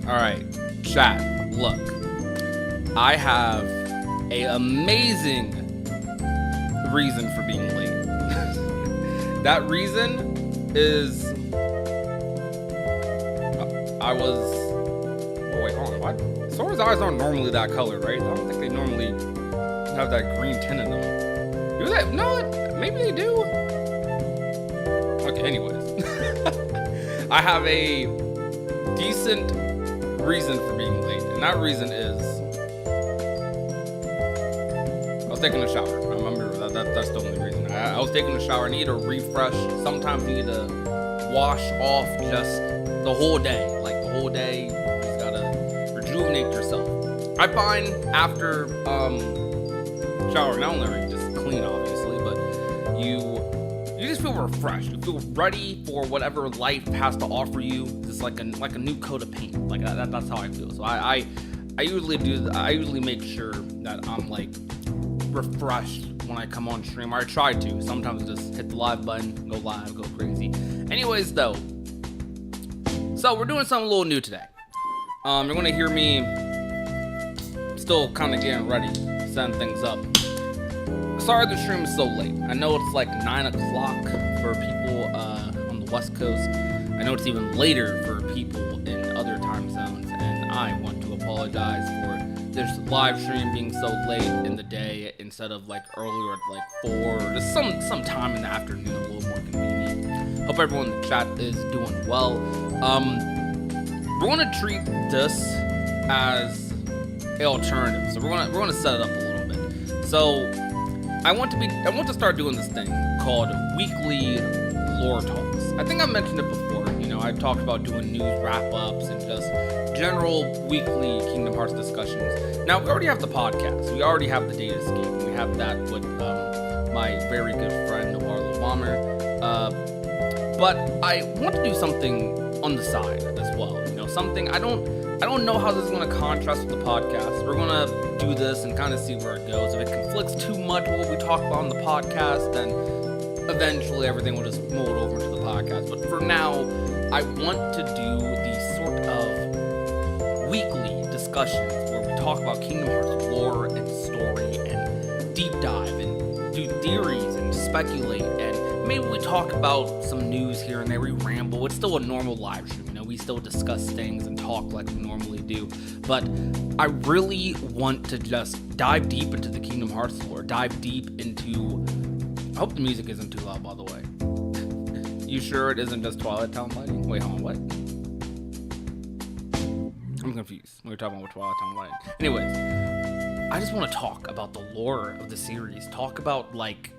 Alright, chat, look. I have a amazing reason for being late. That reason is I was wait, hold on, what? Sora's eyes aren't normally that color, right? I don't think they normally have that green tint in them. Do they? No, maybe they do. Okay, anyways. I have a decent reason for being late, and that reason is I was taking a shower. I remember that's the only reason. I was taking a shower. I need a refresh. Sometimes you need to wash off just the whole day. Like the whole day, you just gotta rejuvenate yourself. I find after showering, not only are you just clean, obviously, but you just feel refreshed. You feel ready for whatever life has to offer you. Just like a new coat of paint. Like that's how I feel. So I usually do. I usually make sure that I'm like refreshed when I come on stream. Or I try to. Sometimes I just hit the live button, go live, go crazy. Anyways, though, so we're doing something a little new today. You're gonna hear me still kind of getting ready, setting things up. Sorry the stream is so late. I know it's like 9 o'clock for people on the West Coast. I know it's even later for people in other time zones, and I want to apologize for this live stream being so late in the day instead of like earlier at like 4 or just some time in the afternoon, a little more convenient. Hope everyone in the chat is doing well. We're gonna treat this as an alternative, so we're gonna set it up a little bit. So I want to start doing this thing called weekly lore talks. I think I mentioned it before. You know, I talked about doing news wrap-ups and just general weekly Kingdom Hearts discussions. Now, we already have the podcast. We already have the Data Escape. And we have that with my very good friend, Noir Bomber. But I want to do something on the side as well. You know, something I don't know how this is going to contrast with the podcast. We're going to do this and kind of see where it goes. If it conflicts too much with what we talk about on the podcast, then eventually everything will just mold over into the podcast. But for now, I want to do these sort of weekly discussions where we talk about Kingdom Hearts lore and story and deep dive and do theories and speculate, and maybe we talk about some news here and there. We ramble. It's still a normal live stream. You know, we still discuss things and talk like we normally do. But I really want to just dive deep into the Kingdom Hearts lore. Dive deep into... I hope the music isn't too loud, by the way. You sure it isn't just Twilight Town lighting? Wait, hold on, what? I'm confused. We were talking about Twilight Town lighting. Anyways, I just want to talk about the lore of the series. Talk about, like,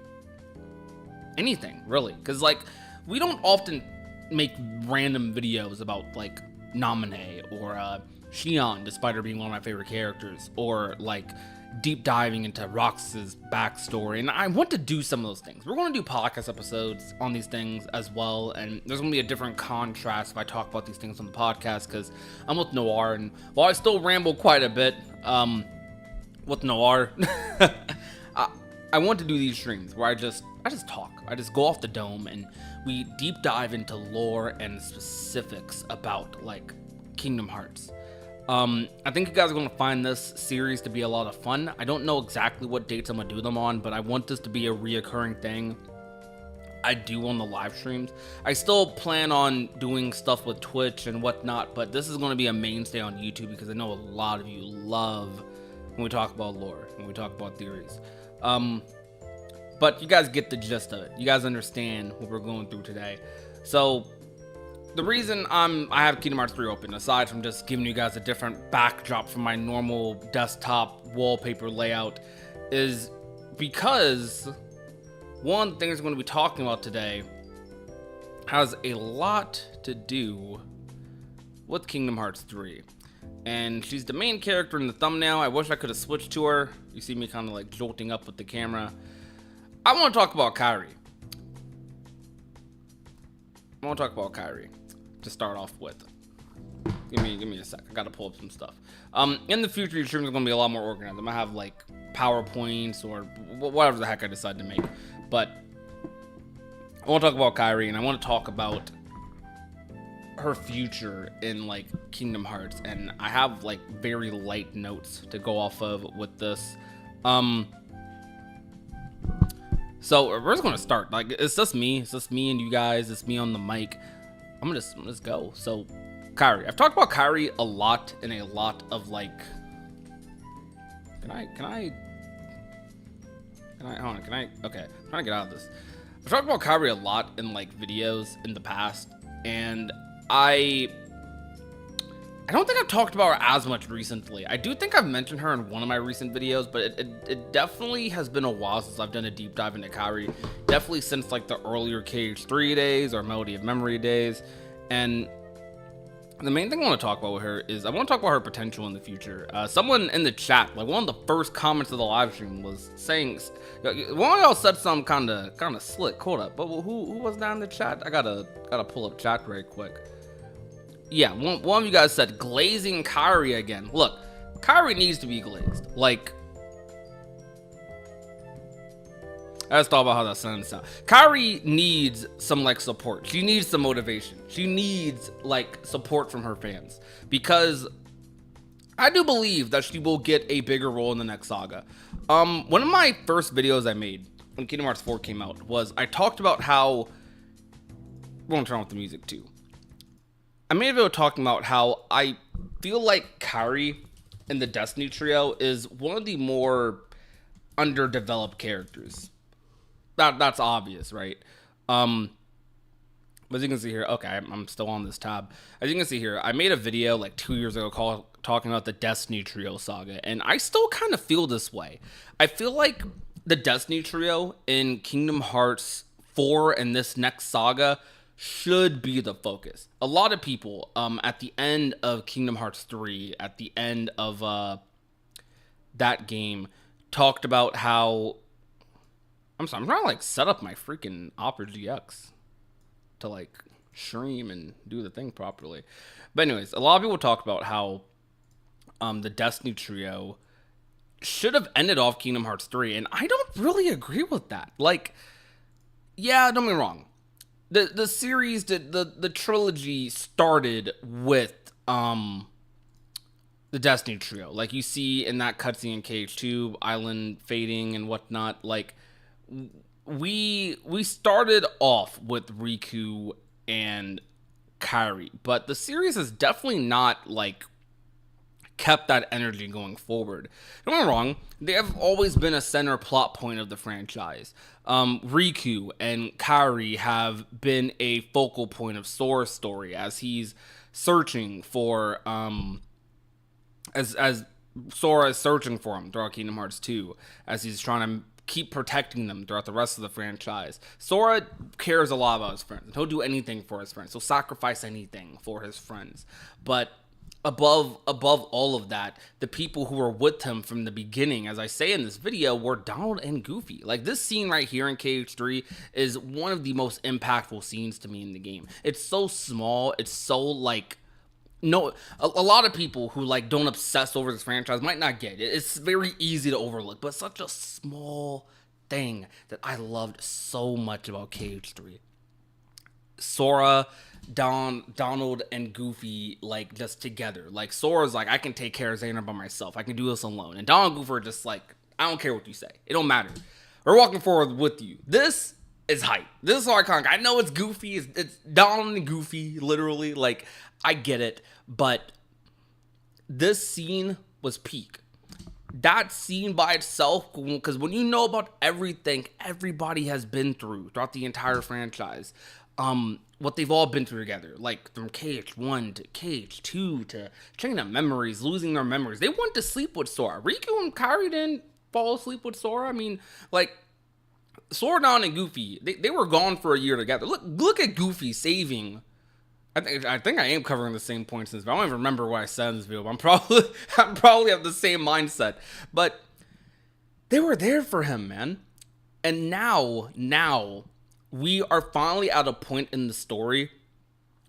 anything, really. Because, like, we don't often make random videos about, like, Naminé or Xion, despite her being one of my favorite characters, or, like, deep diving into Roxas' backstory, and I want to do some of those things. We're going to do podcast episodes on these things as well, and there's going to be a different contrast if I talk about these things on the podcast, because I'm with Noir, and while I still ramble quite a bit with Noir, I want to do these streams where I just talk. I just go off the dome, and we deep dive into lore and specifics about, like, Kingdom Hearts. I think you guys are going to find this series to be a lot of fun. I don't know exactly what dates I'm going to do them on, but I want this to be a reoccurring thing I do on the live streams. I still plan on doing stuff with Twitch and whatnot, but this is going to be a mainstay on YouTube because I know a lot of you love when we talk about lore, when we talk about theories. But you guys get the gist of it. You guys understand what we're going through today. So the reason I have Kingdom Hearts 3 open, aside from just giving you guys a different backdrop from my normal desktop wallpaper layout, is because one of the things we're going to be talking about today has a lot to do with Kingdom Hearts 3. And she's the main character in the thumbnail. I wish I could have switched to her. You see me kind of like jolting up with the camera. I want to talk about Kairi. To start off with. Give me a sec. I gotta pull up some stuff. In the future, your streams are gonna be a lot more organized. I'm gonna have like PowerPoints or whatever the heck I decide to make. But I want to talk about Kairi, and I want to talk about her future in like Kingdom Hearts, and I have like very light notes to go off of with this. So we're just gonna start. Like, it's just me and you guys. It's me on the mic. I'm gonna just go. So, Kairi. I've talked about Kairi a lot in a lot of like. Can I? Hold on. Can I? Okay. I'm trying to get out of this. I've talked about Kairi a lot in like videos in the past, and I don't think I've talked about her as much recently. I do think I've mentioned her in one of my recent videos, but it definitely has been a while since I've done a deep dive into Kairi. Definitely since like the earlier KH3 days or Melody of Memory days. And the main thing I want to talk about with her is I want to talk about her potential in the future. Someone in the chat, like one of the first comments of the live stream, was saying, one of y'all said something kind of slick. Hold up, but who was down in the chat? I gotta pull up chat very quick. Yeah, one of you guys said glazing Kairi again. Look, Kairi needs to be glazed. Like, I just thought about how that sounds. Kairi needs some like support. She needs some motivation. She needs like support from her fans, because I do believe that she will get a bigger role in the next saga. One of my first videos I made when Kingdom Hearts 4 came out was I talked about how, we're gonna turn off the music too. I made a video talking about how I feel like Kairi in the Destiny trio is one of the more underdeveloped characters. That's obvious, right? As you can see here, okay, I'm still on this tab. As you can see here, I made a video like 2 years ago talking about the Destiny trio saga, and I still kind of feel this way. I feel like the Destiny trio in Kingdom Hearts 4 and this next saga should be the focus. A lot of people at the end of Kingdom Hearts 3, at the end of that game, talked about how, I'm sorry, I'm trying to like set up my freaking Opera GX to like stream and do the thing properly. But anyways, a lot of people talk about how the Destiny trio should have ended off Kingdom Hearts 3, and I don't really agree with that. Like, yeah, don't get me wrong. The series, the trilogy started with the Destiny trio. Like you see in that cutscene in KH2, Island fading and whatnot. Like we started off with Riku and Kairi, but the series has definitely not like kept that energy going forward. Don't get me wrong, they have always been a center plot point of the franchise. Riku and Kairi have been a focal point of Sora's story as he's searching for as Sora is searching for him throughout Kingdom Hearts 2, as he's trying to keep protecting them throughout the rest of the franchise. Sora cares a lot about his friends. He'll do anything for his friends. He'll sacrifice anything for his friends. But above all of that, the people who were with him from the beginning, as I say in this video, were Donald and Goofy. Like, this scene right here in KH3 is one of the most impactful scenes to me in the game. It's so small. It's so like, no, a lot of people who like don't obsess over this franchise might not get it. It's very easy to overlook, but such a small thing that I loved so much about KH3. Sora, Donald, and Goofy, like, just together. Like, Sora's like, I can take care of Xander by myself. I can do this alone. And Donald and Goofy are just like, I don't care what you say. It don't matter. We're walking forward with you. This is hype. This is so iconic. I know it's Goofy. It's Donald and Goofy, literally. Like, I get it. But this scene was peak. That scene by itself, because when you know about everything everybody has been through throughout the entire franchise, what they've all been through together, like from KH1 to KH2 to Chain of Memories, losing their memories. They went to sleep with Sora. Riku and Kairi didn't fall asleep with Sora. I mean, like, Sora, Don, and Goofy, they were gone for a year together. Look at Goofy saving. I think I am covering the same points in this video. I don't even remember what I said in this video, but I'm probably have the same mindset. But they were there for him, man. And now we are finally at a point in the story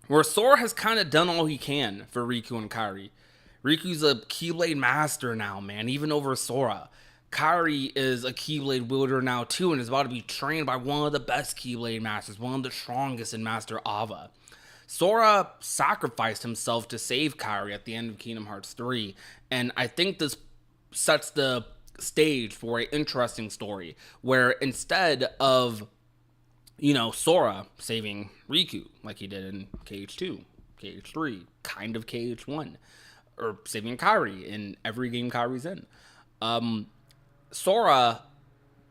where Sora has kind of done all he can for Riku and Kairi. Riku's a Keyblade master now, man, even over Sora. Kairi is a Keyblade wielder now too, and is about to be trained by one of the best Keyblade masters, one of the strongest in Master Ava. Sora sacrificed himself to save Kairi at the end of Kingdom Hearts 3, and I think this sets the stage for an interesting story where instead of, Sora saving Riku like he did in KH2, KH3, kind of KH1, or saving Kairi in every game Kairi's in, Sora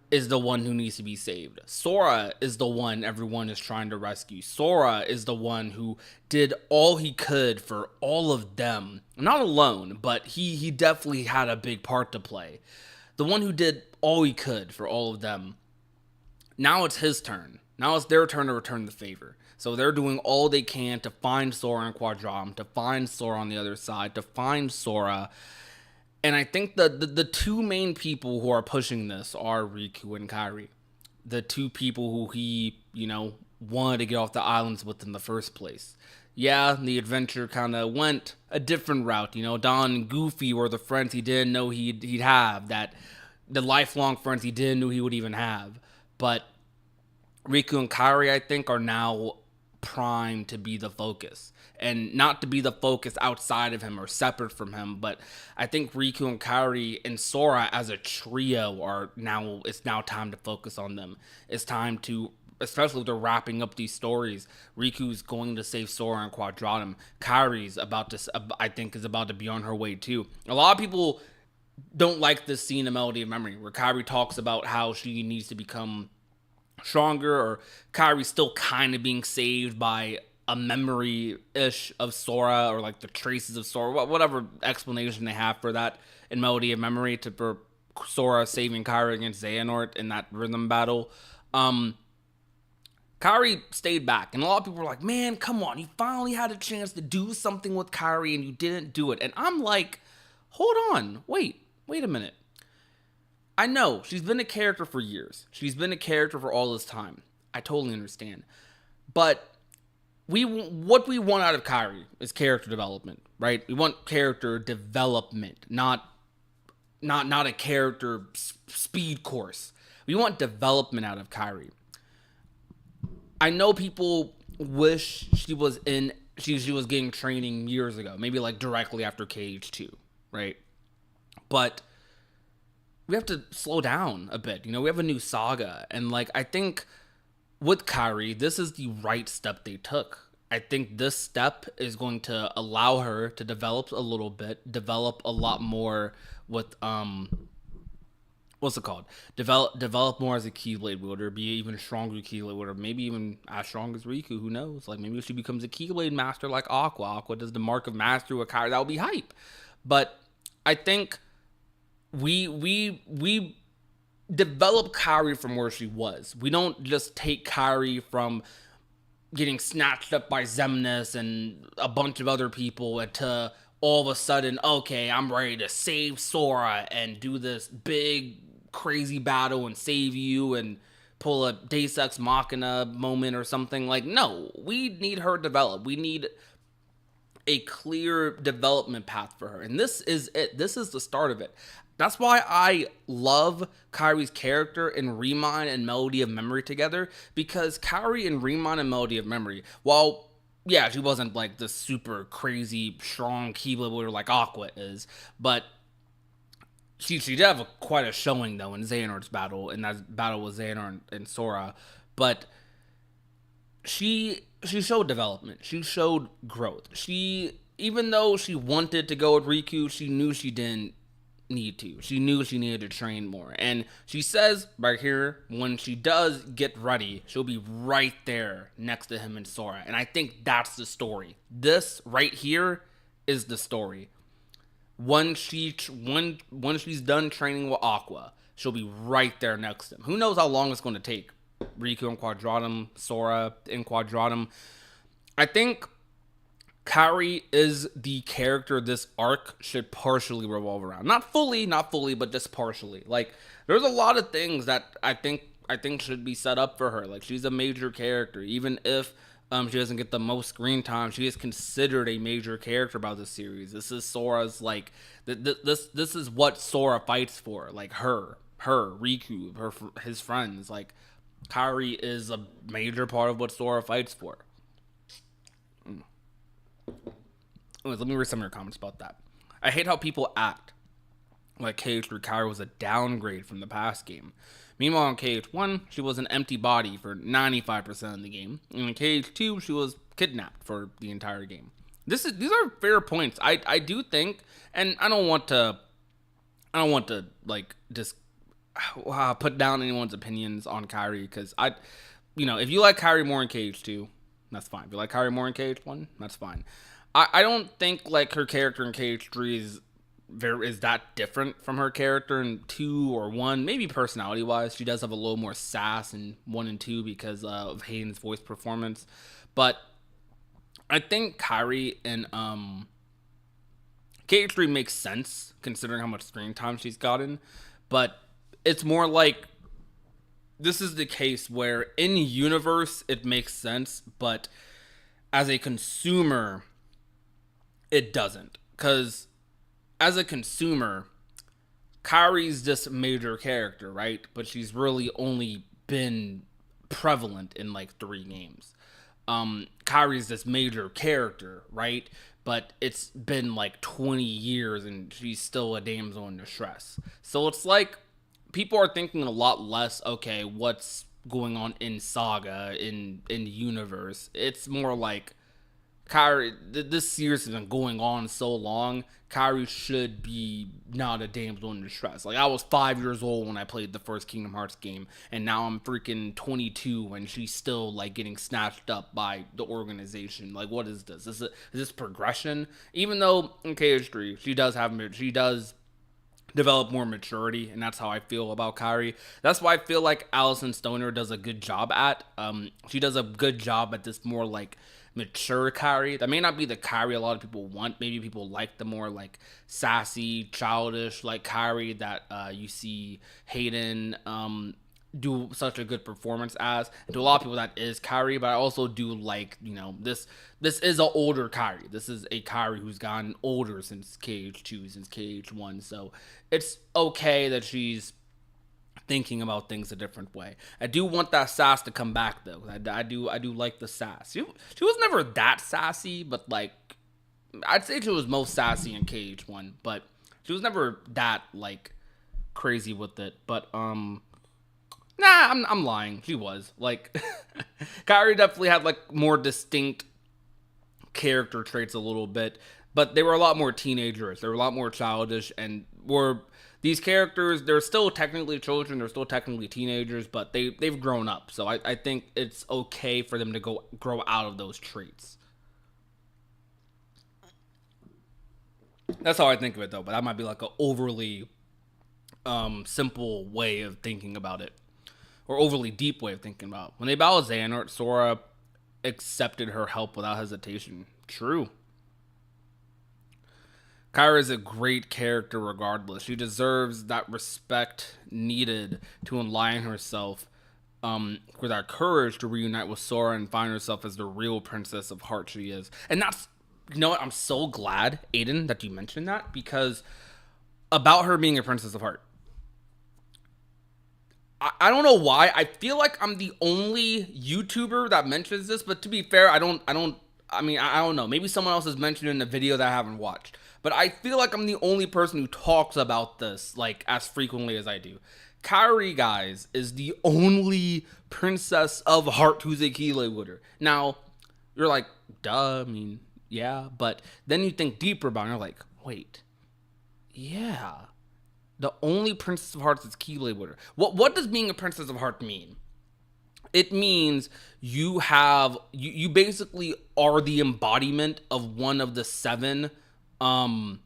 is the one who needs to be saved. Sora is the one everyone is trying to rescue. Sora is the one who did all he could for all of them. Not alone, but he definitely had a big part to play. The one who did all he could for all of them. Now it's his turn. Now it's their turn to return the favor. So they're doing all they can to find Sora and Quadram, to find Sora on the other side, to find Sora. And I think the two main people who are pushing this are Riku and Kairi. The two people who he, wanted to get off the islands with in the first place. Yeah, the adventure kind of went a different route. Don and Goofy were the friends he didn't know he'd have. The lifelong friends he didn't know he would even have. But Riku and Kairi, I think, are now primed to be the focus. And not to be the focus outside of him or separate from him, but I think Riku and Kairi and Sora as a trio it's now time to focus on them. It's time to, especially if they're wrapping up these stories, Riku's going to save Sora and Quadratum. Kairi's is about to be on her way too. A lot of people don't like this scene in Melody of Memory where Kairi talks about how she needs to become stronger, or Kairi's still kind of being saved by a memory-ish of Sora, or like the traces of Sora, whatever explanation they have for that in Melody of Memory for Sora saving Kairi against Xehanort in that rhythm battle. Kairi stayed back, and a lot of people were like, man, come on, you finally had a chance to do something with Kairi and you didn't do it. And I'm like, hold on, wait a minute. I know, she's been a character for years. She's been a character for all this time. I totally understand. But what we want out of Kairi is character development, right? We want character development, not a character speed course. We want development out of Kairi. I know people wish she was getting training years ago, maybe like directly after KH2, right? But we have to slow down a bit. We have a new saga, and like I think with Kairi, this is the right step they took. I think this step is going to allow her to develop a little bit, develop a lot more with what's it called? Develop more as a Keyblade wielder, be even stronger Keyblade wielder, maybe even as strong as Riku. Who knows? Like maybe she becomes a Keyblade master like Aqua. Aqua does the Mark of Mastery with Kairi. That would be hype. But I think we develop Kairi from where she was. We don't just take Kairi from getting snatched up by Xemnas and a bunch of other people to all of a sudden, okay, I'm ready to save Sora and do this big crazy battle and save you and pull a Deus Ex Machina moment or something. Like, no, we need her developed. We need a clear development path for her. And this is it. This is the start of it. That's why I love Kairi's character in Remind and Melody of Memory together, because Kairi in Remind and Melody of Memory, while, yeah, she wasn't like the super crazy strong Keyblade wielder like Aqua is, but she did have quite a showing though in Xehanort's battle, in that battle with Xehanort and Sora. But she showed development. She showed growth. Even though she wanted to go with Riku, she knew she didn't need to. She knew she needed to train more. And she says right here, when she does get ready, she'll be right there next to him and Sora. And I think that's the story. This right here is the story. When she's done training with Aqua, she'll be right there next to him. Who knows how long it's going to take? Riku and Quadratum, Sora and Quadratum. I think Kairi is the character this arc should partially revolve around. Not fully, but just partially. Like, there's a lot of things that I think should be set up for her. Like, she's a major character. Even if she doesn't get the most screen time, she is considered a major character about this series. This is Sora's, like, this is what Sora fights for. Like, her, Riku, his friends. Like, Kairi is a major part of what Sora fights for. Anyways, let me read some of your comments about that. I hate how people act like KH3 Kairi was a downgrade from the past game. Meanwhile, in KH1, she was an empty body for 95% of the game. And in KH2, she was kidnapped for the entire game. These are fair points. I do think, and I don't want to like just put down anyone's opinions on Kairi, because if you like Kairi more in KH2, that's fine. If you like Kairi more in KH1, that's fine. I don't think like her character in KH3 is that different from her character in 2 or 1. Maybe personality wise, she does have a little more sass in 1 and 2 because of Hayden's voice performance. But I think Kairi in KH3 makes sense considering how much screen time she's gotten. But it's more like this is the case where in universe it makes sense, but as a consumer it doesn't. Because as a consumer, Kairi's just a major character, right? But she's really only been prevalent in like 3 games. Kairi's this major character, right? But it's been like 20 years and she's still a damsel in distress. So it's like people are thinking a lot less, okay, what's going on in Saga, in universe. It's more like Kairi, this series has been going on so long, Kairi should be not a damsel in distress. Like, I was 5 years old when I played the first Kingdom Hearts game, and now I'm freaking 22, and she's still, like, getting snatched up by the organization. Like, what is this? Is this progression? Even though in KH3, she does develop more maturity, and that's how I feel about Kairi. That's why I feel like Allison Stoner does a good job at. She does a good job at this more, like, mature Kairi. That may not be the Kairi a lot of people want. Maybe people like the more like sassy, childish like Kairi that you see Hayden do such a good performance as. And to a lot of people that is Kairi, but I also do like, this is an older Kairi. This is a Kairi who's gotten older since KH2, since KH1. So it's okay that she's thinking about things a different way. I do want that sass to come back though. I do like the sass. She was never that sassy, but like I'd say she was most sassy in KH1, but she was never that like crazy with it. But nah, I'm lying. She was like Kairi definitely had like more distinct character traits a little bit, but they were a lot more teenagers. They were a lot more childish, and these characters, they're still technically children, they're still technically teenagers, but they've grown up. So I think it's okay for them to grow out of those traits. That's how I think of it, though. But that might be like an overly simple way of thinking about it, or overly deep way of thinking about it. When they battled Xehanort, Sora accepted her help without hesitation. True. Kairi is a great character regardless. She deserves that respect needed to align herself with that courage to reunite with Sora and find herself as the real princess of heart she is. And that's, you know what, I'm so glad, Aiden, that you mentioned that, because about her being a princess of heart. I don't know why. I feel like I'm the only YouTuber that mentions this, but to be fair, I don't know. Maybe someone else has mentioned it in a video that I haven't watched. But I feel like I'm the only person who talks about this, like, as frequently as I do. Kairi, guys, is the only princess of heart who's a Keylewooder. Now, you're like, duh, I mean, yeah. But then you think deeper about it, and you're like, wait, yeah. The only princess of hearts is Keylewooder. What does being a princess of heart mean? It means you basically are the embodiment of one of the 7 of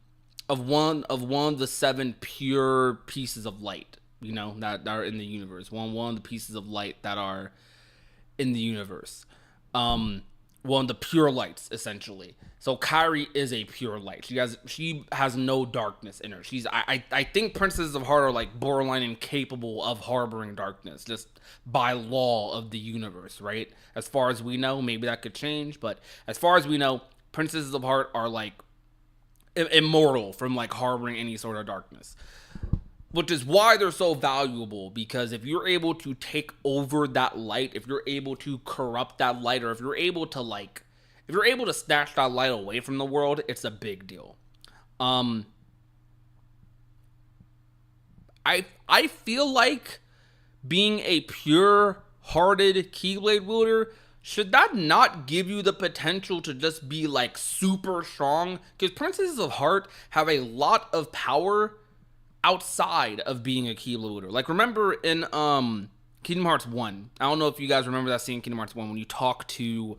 the 7 pure pieces of light, that are in the universe. One of the pieces of light that are in the universe. One of the pure lights, essentially. So Kairi is a pure light. She has no darkness in her. I think princesses of heart are like borderline incapable of harboring darkness, just by law of the universe, right? As far as we know, maybe that could change, but as far as we know, princesses of heart are like immortal from like harboring any sort of darkness, which is why they're so valuable. Because if you're able to take over that light, if you're able to corrupt that light, or if you're able to like if you're able to snatch that light away from the world, it's a big deal. I feel like being a pure-hearted Keyblade wielder, should that not give you the potential to just be like super strong? Because Princesses of Heart have a lot of power outside of being a Keyblade wielder. Like, remember in Kingdom Hearts 1, I don't know if you guys remember that scene in Kingdom Hearts 1 when you talk to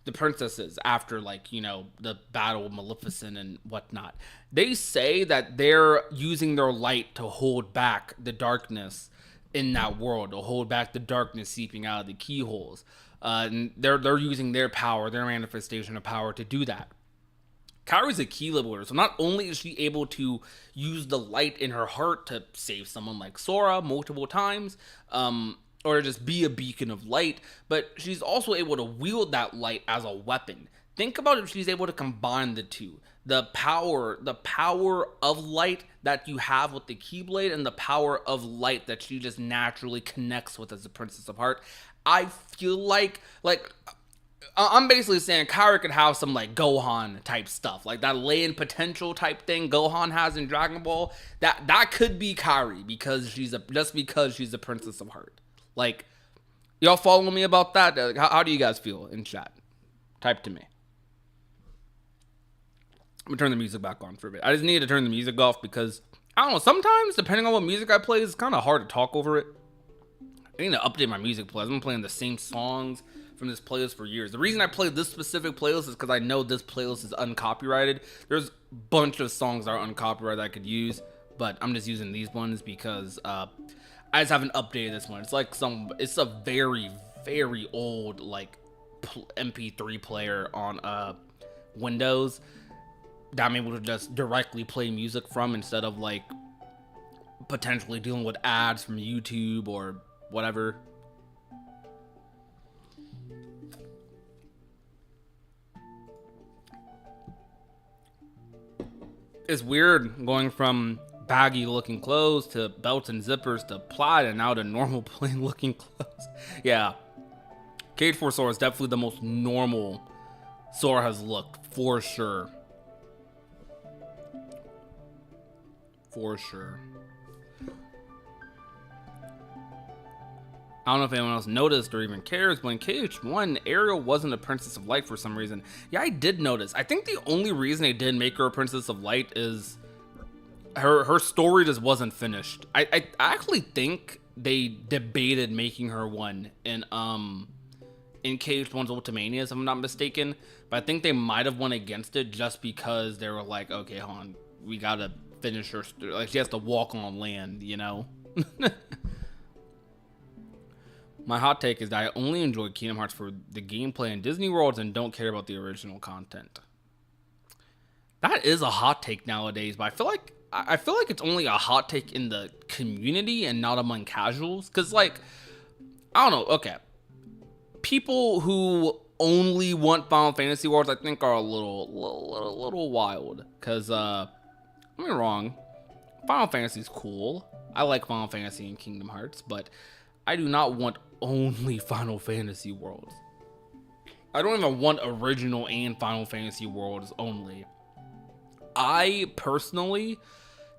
the princesses after, like, you know, the battle of Maleficent and whatnot. They say that they're using their light to hold back the darkness in that world, to hold back the darkness seeping out of the keyholes. And they're using their power, their manifestation of power to do that. Kairi's a Keyblade wielder, so not only is she able to use the light in her heart to save someone like Sora multiple times, or just be a beacon of light, but she's also able to wield that light as a weapon. Think about if she's able to combine the two. The power of light that you have with the Keyblade and the power of light that she just naturally connects with as a Princess of Heart. I feel like I'm basically saying Kairi could have some like Gohan type stuff, like that lay-in potential type thing Gohan has in Dragon Ball. That could be Kairi because she's a Princess of Heart. Like, y'all follow me about that? How do you guys feel in chat? Type to me. I'm gonna turn the music back on for a bit. I just need to turn the music off because, I don't know, sometimes, depending on what music I play, it's kind of hard to talk over it. I need to update my music playlist. I've been playing the same songs from this playlist for years. The reason I play this specific playlist is because I know this playlist is uncopyrighted. There's a bunch of songs that are uncopyrighted I could use, but I'm just using these ones because I just haven't updated this one. It's like it's a very, very old like MP3 player on Windows that I'm able to just directly play music from instead of like potentially dealing with ads from YouTube or whatever. It's weird going from baggy looking clothes to belts and zippers to plaid and now to normal plain looking clothes. Yeah. Cage Force Sora is definitely the most normal Sora has looked, for sure. For sure. I don't know if anyone else noticed or even cares, but in KH1, Ariel wasn't a Princess of Light for some reason. Yeah, I did notice. I think the only reason they didn't make her a Princess of Light is her story just wasn't finished. I actually think they debated making her one in KH1's Ultimania, if I'm not mistaken. But I think they might have went against it just because they were like, okay, hold on, we gotta finish her. Like, she has to walk on land, you know? My hot take is that I only enjoy Kingdom Hearts for the gameplay in Disney Worlds and don't care about the original content. That is a hot take nowadays, but I feel like it's only a hot take in the community and not among casuals. Cause like, I don't know. Okay, people who only want Final Fantasy Worlds, I think, are a little wild. Cause don't get me wrong, Final Fantasy's cool. I like Final Fantasy and Kingdom Hearts, but I do not want only Final Fantasy Worlds. I don't even want original and Final Fantasy Worlds only. I personally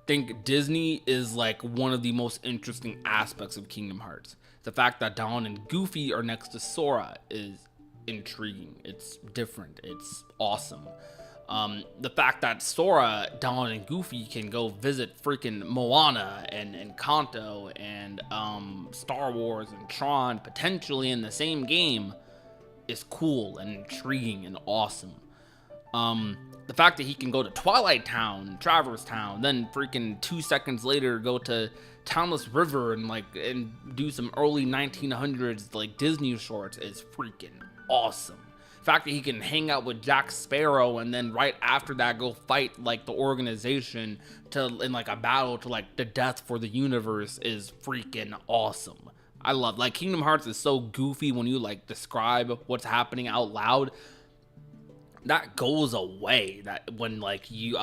think Disney is like one of the most interesting aspects of Kingdom Hearts. The fact that Dawn and Goofy are next to Sora is intriguing. It's different. It's awesome. The fact that Sora, Dawn, and Goofy can go visit freaking Moana and Kanto and Star Wars and Tron potentially in the same game is cool and intriguing and awesome. The fact that he can go to Twilight Town, Traverse Town, then freaking 2 seconds later go to Townless River and do some early 1900s like Disney shorts is freaking awesome. The fact that he can hang out with Jack Sparrow and then right after that go fight like the organization in like a battle to like the death for the universe is freaking awesome. I love, like, Kingdom Hearts is so goofy when you like describe what's happening out loud. That goes away that when you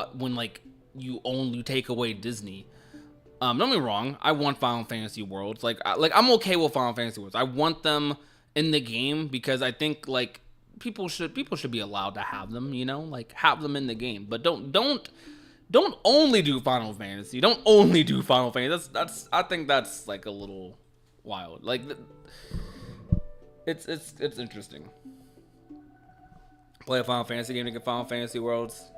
only take away Disney. Don't get me wrong, I want Final Fantasy Worlds. Like I'm okay with Final Fantasy Worlds. I want them in the game because I think like people should be allowed to have them, you know, like have them in the game, but don't only do Final Fantasy. Don't only do Final Fantasy. That's I think that's like a little wild. Like it's interesting. Play a Final Fantasy game to get Final Fantasy Worlds.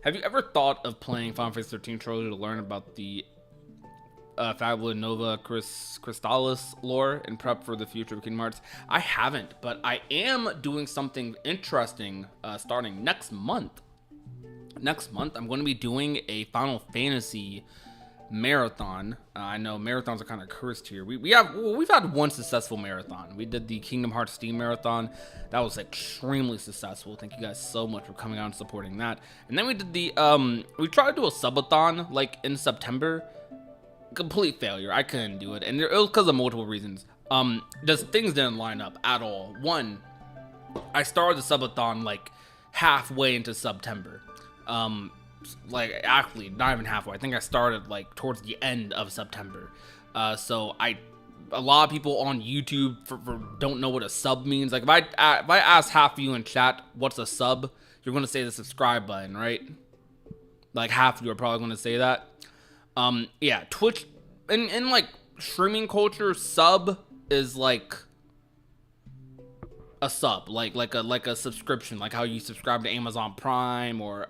Have you ever thought of playing Final Fantasy 13 Trilogy to learn about the Fabula Nova Crystallis lore and prep for the future of Kingdom Hearts? I haven't, but I am doing something interesting starting next month. Next month, I'm going to be doing a Final Fantasy marathon. I know marathons are kind of cursed here. We've had one successful marathon. We did the Kingdom Hearts Steam Marathon. That was extremely successful. Thank you guys so much for coming out and supporting that. And then we did the we tried to do a subathon like in September. Complete failure. I couldn't do it, and it was because of multiple reasons. Just things didn't line up at all. One, I started the subathon like halfway into September. Like actually not even halfway. I think I started like towards the end of September. So a lot of people on YouTube for don't know what a sub means. Like if I ask half of you in chat what's a sub, you're gonna say the subscribe button, right? Like half of you are probably gonna say that. Yeah, Twitch in like streaming culture, sub is like a sub, like a subscription, like how you subscribe to Amazon Prime or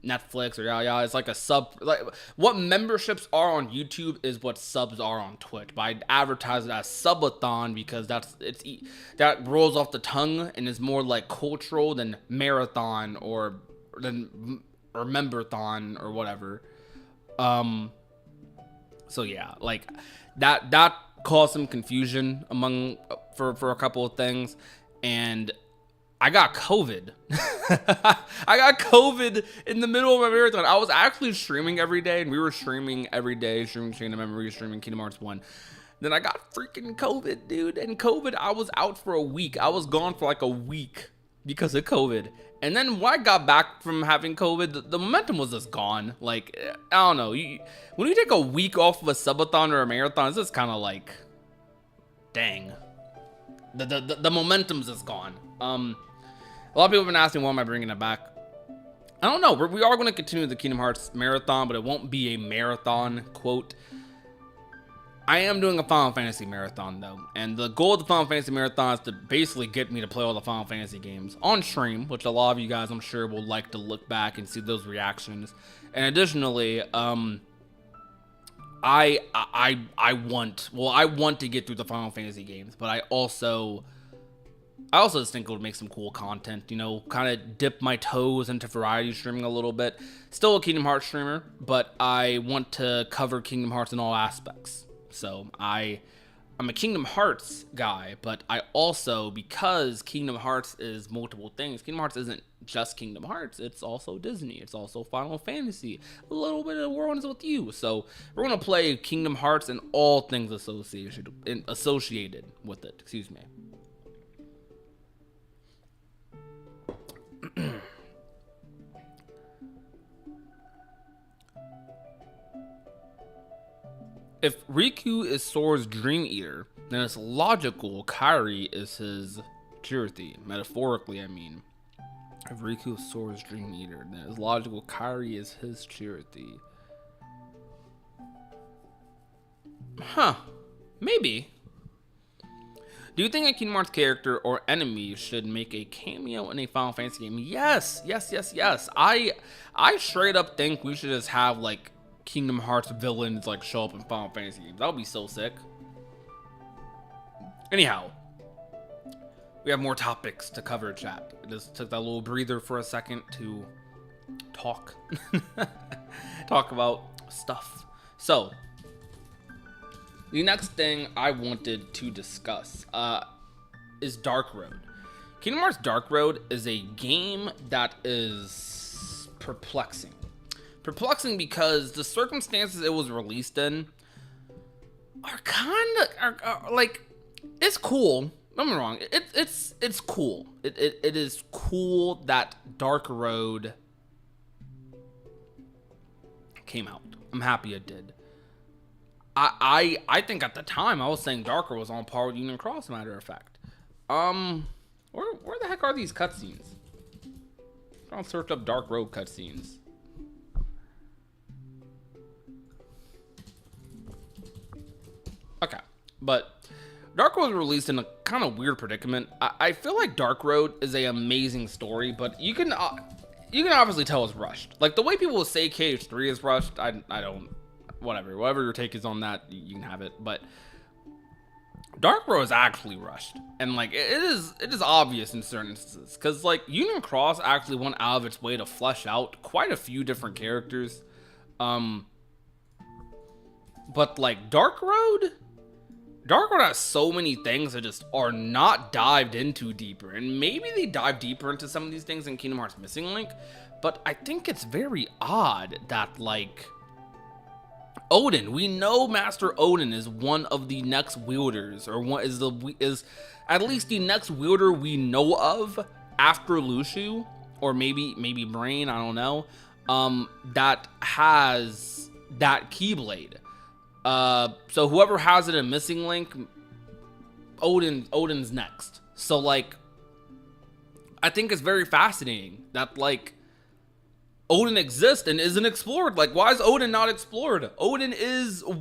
Netflix or yeah, it's like a sub. Like what memberships are on YouTube is what subs are on Twitch. But I advertise it as subathon because that rolls off the tongue and is more like cultural than marathon or memberthon or whatever. So yeah, like that caused some confusion for a couple of things, and I got COVID. I got COVID in the middle of my marathon. I was actually streaming every day, and we were streaming every day, streaming Chain of Memories, streaming Kingdom Hearts 1. Then I got freaking COVID, dude. And COVID, I was out for a week. I was gone for like a week because of COVID. And then when I got back from having COVID, the momentum was just gone. Like, I don't know. When you take a week off of a subathon or a marathon, it's just kind of like, dang. The momentum's just gone. A lot of people have been asking, why am I bringing it back? I don't know. We are going to continue the Kingdom Hearts marathon, but it won't be a marathon, quote. I am doing a Final Fantasy marathon, though. And the goal of the Final Fantasy marathon is to basically get me to play all the Final Fantasy games on stream, which a lot of you guys, I'm sure, will like to look back and see those reactions. And additionally, I want to get through the Final Fantasy games, but I also just think it would make some cool content, you know, kind of dip my toes into variety streaming a little bit. Still a Kingdom Hearts streamer, but I want to cover Kingdom Hearts in all aspects. So I'm a Kingdom Hearts guy, but I also, because Kingdom Hearts is multiple things, Kingdom Hearts isn't just Kingdom Hearts, it's also Disney, it's also Final Fantasy, a little bit of World Ends With You. So we're going to play Kingdom Hearts and all things associated with it, excuse me. If Riku is Sora's Dream Eater, then it's logical Kairi is his Chirithy. Metaphorically, I mean. If Riku is Sora's Dream Eater, then it's logical Kairi is his Chirithy. Huh. Maybe. Do you think a Kingdom Hearts character or enemy should make a cameo in a Final Fantasy game? Yes. I straight up think we should just have like Kingdom Hearts villains like show up in Final Fantasy games. That would be so sick. Anyhow, we have more topics to cover, chat. I just took that little breather for a second to talk about stuff. So the next thing I wanted to discuss is Dark Road. Kingdom Hearts Dark Road is a game that is perplexing. Perplexing because the circumstances it was released in are kind of like, it's cool. Don't get me wrong. It's cool. It is cool that Dark Road came out. I'm happy it did. I think at the time I was saying Dark Road was on par with Union Cross, matter of fact. Where the heck are these cutscenes? I'll search up Dark Road cutscenes. Okay, but Dark Road was released in a kind of weird predicament. I feel like Dark Road is an amazing story, but you can obviously tell it's rushed. Like the way people will say KH3 is rushed, I don't. Whatever your take is on that, you can have it. But Dark Road is actually rushed, and like it is obvious in certain instances, because like Union Cross actually went out of its way to flesh out quite a few different characters. But like Dark Road has so many things that just are not dived into deeper, and maybe they dive deeper into some of these things in Kingdom Hearts Missing Link, but I think it's very odd that like Odin, we know Master Odin is one of the next wielders, or one is at least the next wielder we know of after Lushu, or maybe Brain, I don't know, that has that Keyblade. So whoever has it in Missing Link, Odin's next. So like, I think it's very fascinating that like Odin exists and isn't explored. Like, why is Odin not explored? Odin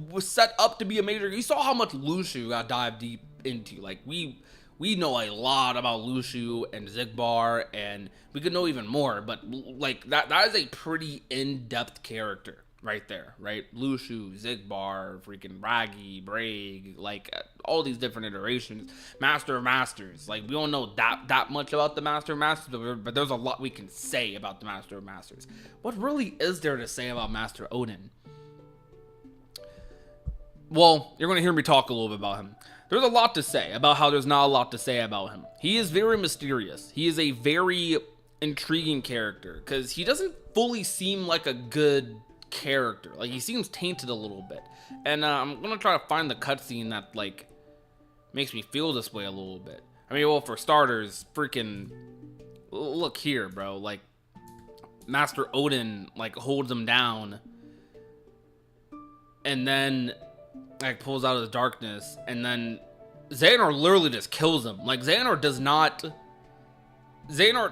was set up to be a major. You saw how much Lushu got dived deep into. Like, we know a lot about Lushu and Xigbar, and we could know even more. But like that is a pretty in-depth character right there, right? Lushu, Xigbar, freaking Raggy, Braig, like all these different iterations. Master of Masters, like we don't know that much about the Master of Masters, but there's a lot we can say about the Master of Masters. What really is there to say about Master Odin? Well, you're gonna hear me talk a little bit about him. There's a lot to say about how there's not a lot to say about him. He is very mysterious. He is a very intriguing character because he doesn't fully seem like a good character. Like, he seems tainted a little bit, and I'm gonna try to find the cutscene that like makes me feel this way a little bit. I mean, well, for starters, freaking look here, bro. Like, Master Odin like holds him down, and then like pulls out of the darkness, and then Xehanort literally just kills him. Like, Xehanort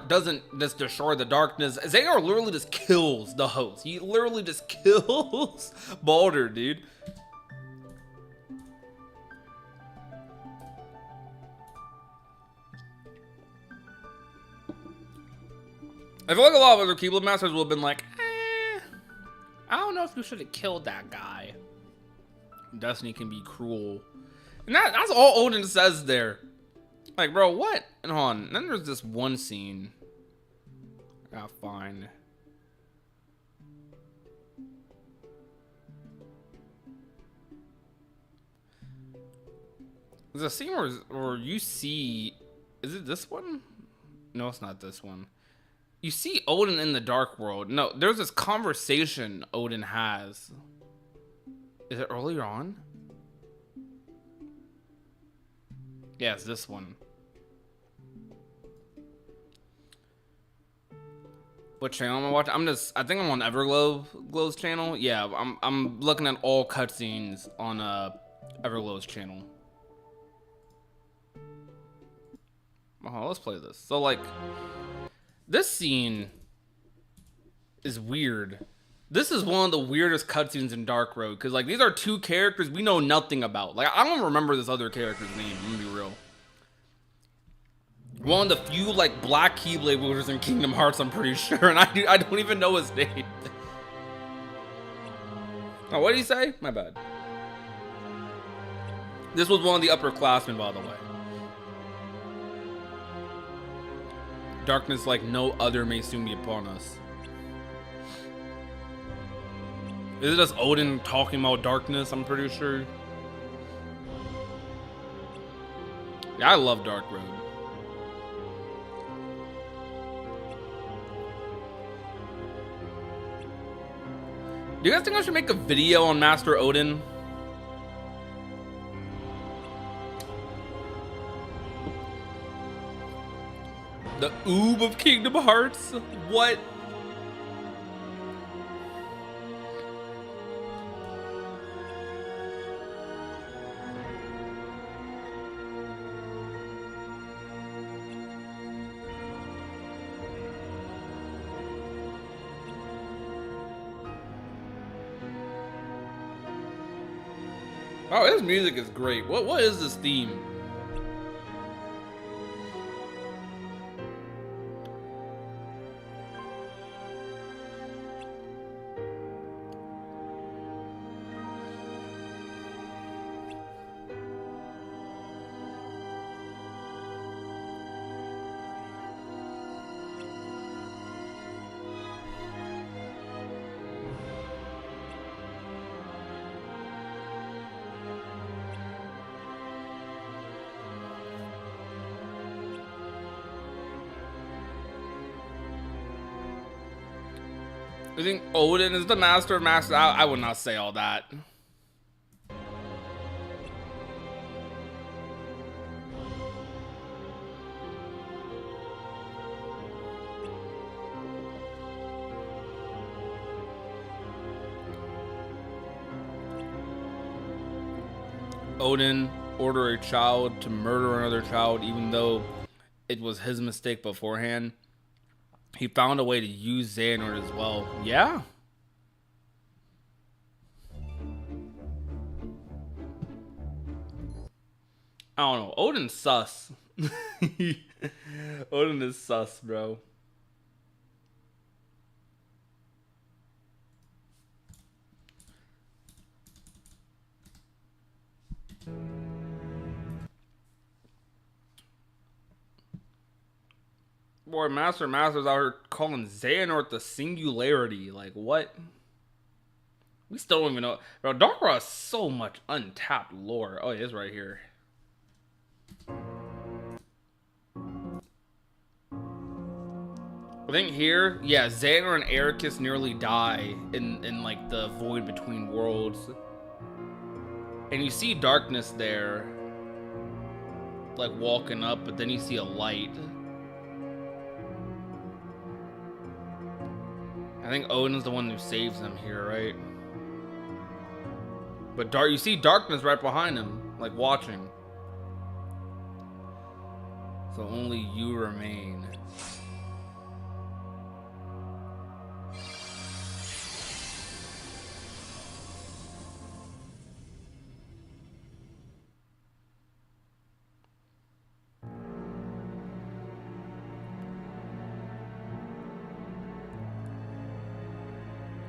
doesn't just destroy the darkness. Xehanort literally just kills the host. He literally just kills Baldur, dude. I feel like a lot of other Keyblade Masters would have been like, I don't know if you should have killed that guy. Destiny can be cruel. And that's all Odin says there. Like, bro, what? And hold on. Then there's this one scene I gotta find. There's a scene where you see... Is it this one? No, it's not this one. You see Odin in the Dark World. No, there's this conversation Odin has. Is it earlier on? Yeah, it's this one. What channel am I watching? I think I'm on Everglow's channel. Yeah, I'm looking at all cutscenes on Everglow's channel. Oh, let's play this. So like, this scene is weird. This is one of the weirdest cutscenes in Dark Road, because like these are two characters we know nothing about. Like, I don't remember this other character's name. I'm gonna be real. One of the few like black Keyblade wielders in Kingdom Hearts, I'm pretty sure, and I don't even know his name. Oh, what did he say? My bad. This was one of the upperclassmen, by the way. Darkness like no other may soon be upon us. Is it just Odin talking about darkness? I'm pretty sure. Yeah, I love Dark Road. Do you guys think I should make a video on Master Odin? The oob of Kingdom Hearts? What? Oh, his music is great. What is this theme? I think Odin is the master of masters. I would not say all that. Odin ordered a child to murder another child, even though it was his mistake beforehand. He found a way to use Xehanort as well. Yeah. I don't know. Odin's sus. Odin is sus, bro. Boy, Masters out here calling Xehanort the singularity. Like, what? We still don't even know. Bro, Darkrai has so much untapped lore. Oh, it is right here. I think here, yeah, Xehanort and Ericus nearly die in like the void between worlds. And you see darkness there, like walking up, but then you see a light. I think Odin's the one who saves them here, right? But you see darkness right behind him, like watching. So only you remain.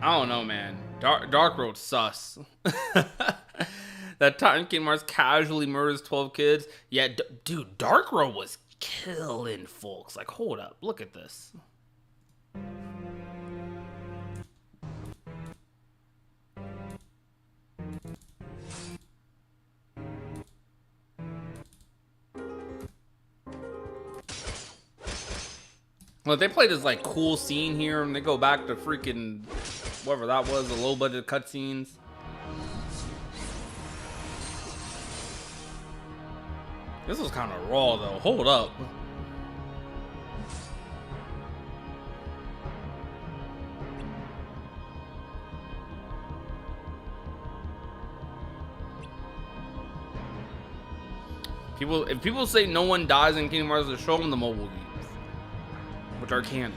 I don't know, man. Dark Road sus. That time Kingdom Hearts casually murders 12 kids. Yeah, dude, Dark Road was killing folks. Like, hold up, look at this. Well, they played this like cool scene here, and they go back to freaking whatever that was, the low budget cutscenes. This was kind of raw though. Hold up. If people say no one dies in Kingdom Hearts, show them the mobile games, which are canon.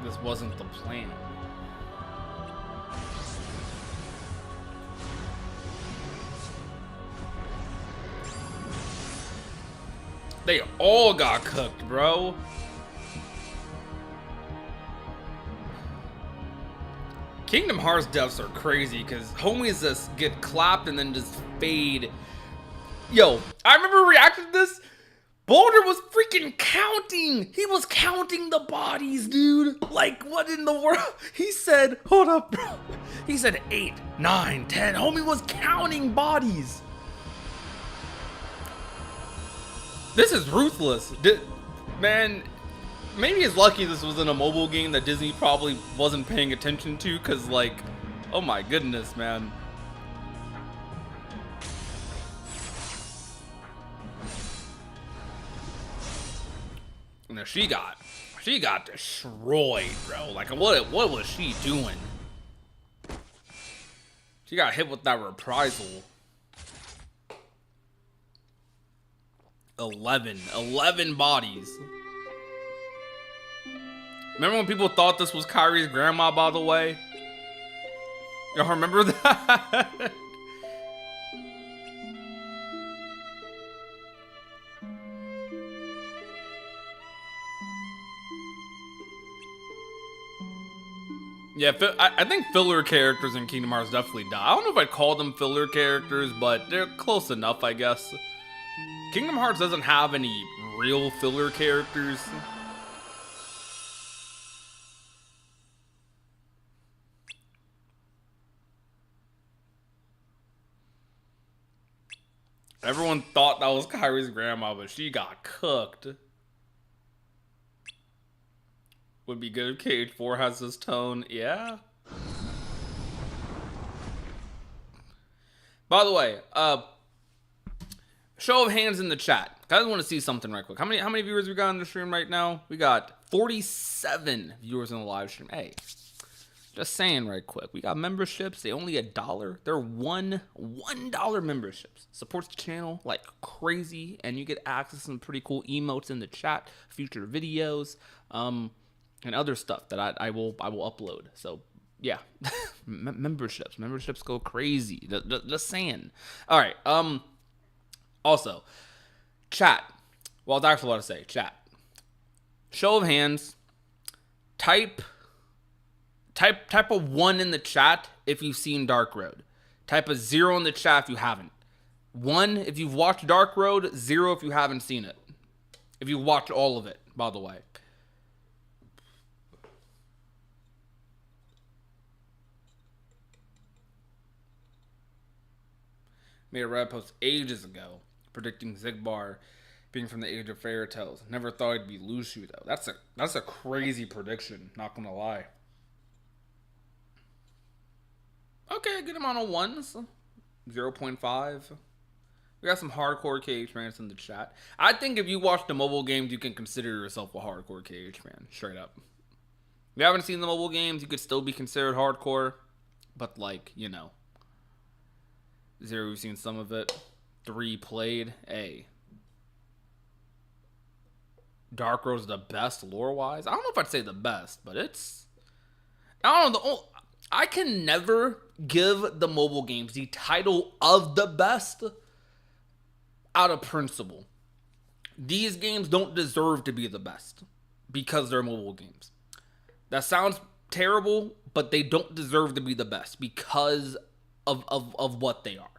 This wasn't the plan. They all got cooked, bro. Kingdom Hearts devs are crazy because homies just get clapped and then just fade. Yo, I remember reacting to this. Boulder was freaking counting. He was counting the bodies, dude. Like, what in the world? He said, hold up, bro. He said 8, 9, 10. Homie was counting bodies. This is ruthless. Man, maybe it's lucky this was in a mobile game that Disney probably wasn't paying attention to, because, like, Oh my goodness, man. No, she got destroyed, bro. Like, what was she doing? She got hit with that reprisal. 11 bodies. Remember when people thought this was Kairi's grandma, by the way? Y'all remember that? Yeah, I think filler characters in Kingdom Hearts definitely die. I don't know if I'd call them filler characters, but they're close enough, I guess. Kingdom Hearts doesn't have any real filler characters. Everyone thought that was Kairi's grandma, but she got cooked. Would be good if KH4 has this tone. Yeah. By the way, show of hands in the chat. I just want to see something right quick. How many viewers we got on the stream right now? We got 47 viewers on the live stream. Hey, just saying right quick. We got memberships. They only $1. They're $1 memberships. Supports the channel like crazy, and you get access to some pretty cool emotes in the chat, future videos, and other stuff that I will upload. So yeah, memberships go crazy. Just saying. All right. Also, chat. Well, that's what I say. Chat. Show of hands. Type a 1 in the chat if you've seen Dark Road. Type a 0 in the chat if you haven't. 1 if you've watched Dark Road. 0 if you haven't seen it. If you watched all of it, by the way. Made a Reddit post ages ago predicting Zigbar being from the age of fairy tales. Never thought it'd be Lushu though. That's a crazy prediction, not gonna lie. Okay, good amount of 1s. 0.5. We got some hardcore KH fans in the chat. I think if you watch the mobile games, you can consider yourself a hardcore KH fan. Straight up. If you haven't seen the mobile games, you could still be considered hardcore. But like, you know. 0, we've seen some of it. 3 played. A. Dark Road's the best lore-wise. I don't know if I'd say the best, but it's... I don't know. I can never give the mobile games the title of the best out of principle. These games don't deserve to be the best because they're mobile games. That sounds terrible, but they don't deserve to be the best because of what they are.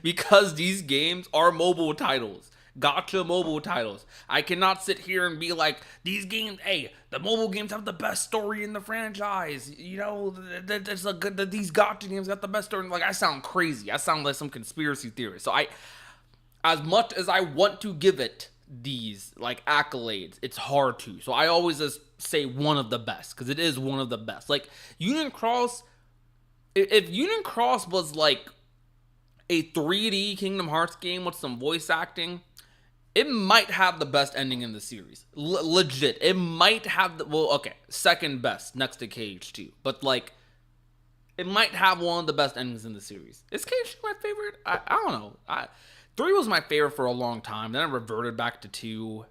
Because these games are mobile titles. Gotcha mobile titles. I cannot sit here and be like, these games, hey, the mobile games have the best story in the franchise. You know, that's a good, these gotcha games got the best story. Like, I sound crazy. I sound like some conspiracy theorist. So as much as I want to give it these, like, accolades, it's hard to. So I always just say one of the best, because it is one of the best. Like, Union Cross, if Union Cross was, like, a 3D Kingdom Hearts game with some voice acting, it might have the best ending in the series. Legit. It might have the... Well, okay. Second best next to KH2. But, like, it might have one of the best endings in the series. Is KH2 my favorite? I don't know. 3 was my favorite for a long time. Then I reverted back to 2.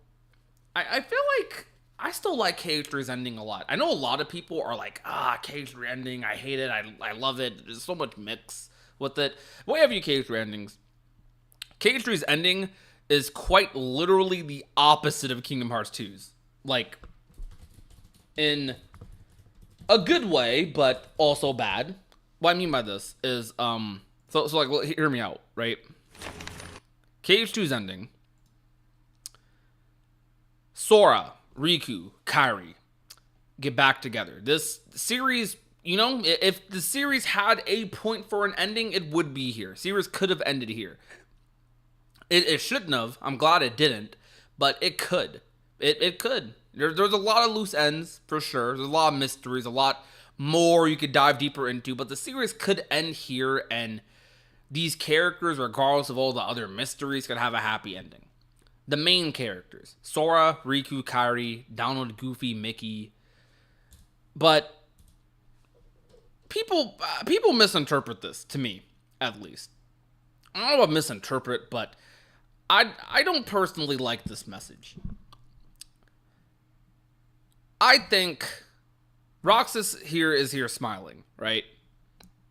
I feel like I still like KH3's ending a lot. I know a lot of people are like, KH3 ending. I hate it. I love it. There's so much mix with it. What have you KH3 endings? KH3's ending is quite literally the opposite of Kingdom Hearts 2's. Like, in a good way, but also bad. What I mean by this is, so like, hear me out, right? KH2's ending. Sora, Riku, Kairi get back together. This series, you know, if the series had a point for an ending, it would be here. Series could have ended here. It shouldn't have. I'm glad it didn't, but it could. It could. There's a lot of loose ends, for sure. There's a lot of mysteries, a lot more you could dive deeper into, but the series could end here, and these characters, regardless of all the other mysteries, could have a happy ending. The main characters, Sora, Riku, Kairi, Donald, Goofy, Mickey. But people misinterpret this, to me, at least. I don't know about misinterpret, but I don't personally like this message. I think Roxas is here smiling, right?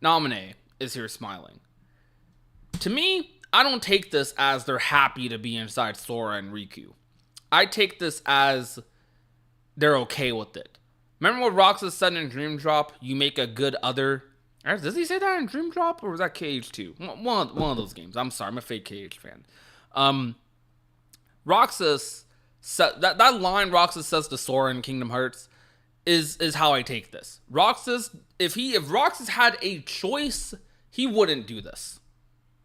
Naminé is here smiling. To me, I don't take this as they're happy to be inside Sora and Riku. I take this as they're okay with it. Remember what Roxas said in Dream Drop? You make a good other. Does he say that in Dream Drop, or was that KH2? One of those games. I'm sorry, I'm a fake KH fan. Roxas said that line Roxas says to Sora in Kingdom Hearts is how I take this. Roxas, if Roxas had a choice, he wouldn't do this.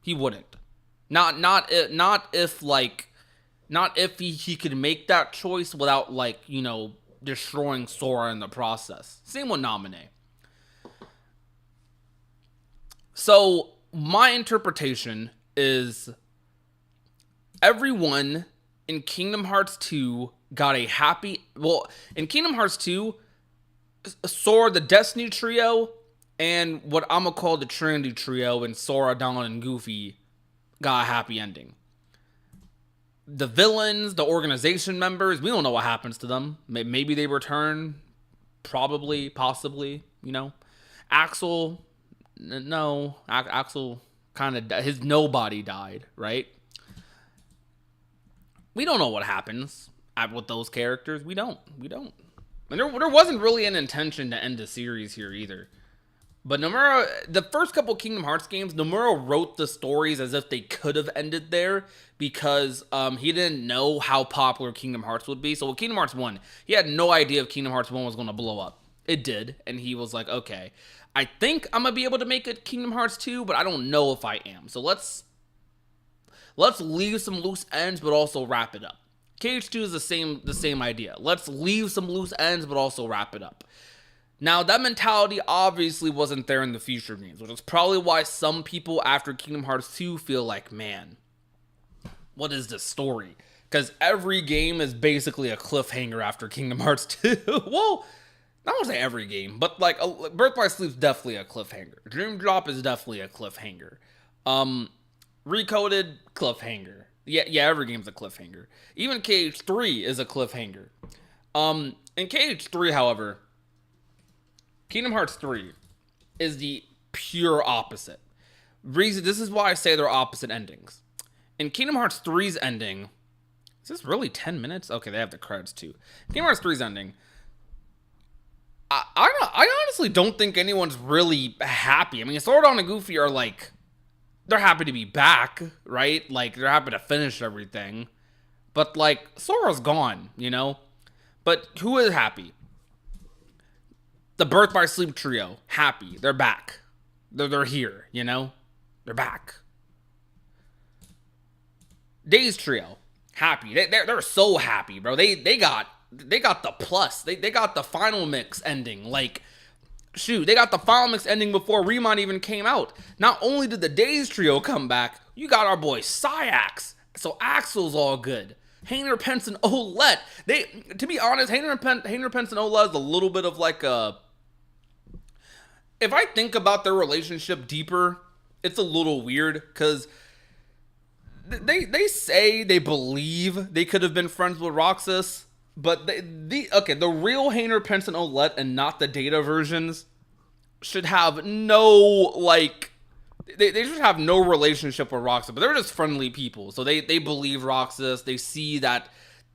He wouldn't. Not if he could make that choice without, like, you know, destroying Sora in the process. Same with Naminé. So my interpretation is everyone in Kingdom Hearts 2 got a happy. Well, in Kingdom Hearts 2, Sora, the Destiny Trio, and what I'm gonna call the Trinity Trio, and Sora, Donald, and Goofy got a happy ending. The villains, the organization members, we don't know what happens to them. Maybe they return. Probably, possibly, you know. Axel, no. Axel kind of, his nobody died, right? We don't know what happens with those characters. We don't. And there wasn't really an intention to end the series here either. But Nomura, the first couple Kingdom Hearts games, Nomura wrote the stories as if they could have ended there because he didn't know how popular Kingdom Hearts would be. So with Kingdom Hearts 1, he had no idea if Kingdom Hearts 1 was going to blow up. It did, and he was like, okay, I think I'm going to be able to make it Kingdom Hearts 2, but I don't know if I am. So let's leave some loose ends, but also wrap it up. KH2 is the same idea. Let's leave some loose ends, but also wrap it up. Now, that mentality obviously wasn't there in the future games, which is probably why some people after Kingdom Hearts 2 feel like, man, what is this story? Because every game is basically a cliffhanger after Kingdom Hearts 2. Well, I don't say every game, but like Birth by Sleep is definitely a cliffhanger. Dream Drop is definitely a cliffhanger. Recoded, cliffhanger. Yeah, every game's a cliffhanger. Even KH3 is a cliffhanger. In KH3, however, Kingdom Hearts 3 is the pure opposite. This is why I say they're opposite endings. In Kingdom Hearts 3's ending, is this really 10 minutes? Okay, they have the credits too. Kingdom Hearts 3's ending, I honestly don't think anyone's really happy. I mean, Sora and Goofy are like, they're happy to be back, right? Like, they're happy to finish everything. But, like, Sora's gone, you know? But who is happy? The Birth by Sleep trio, happy. They're back. They're here, you know? They're back. Days trio, happy. They're so happy, bro. They got the plus. They got the final mix ending. Like, shoot, they got the final mix ending before Remon even came out. Not only did the Days trio come back, you got our boy Syax. So Axel's all good. Hayner, Pence, and Olette. To be honest, Hayner, Pence, and Olette is a little bit of like a... If I think about their relationship deeper, it's a little weird, because they say they believe they could have been friends with Roxas, but the real Hayner, Pence, and Olette, and not the data versions, should have no, like... They just have no relationship with Roxas, but they're just friendly people. So they believe Roxas. They see that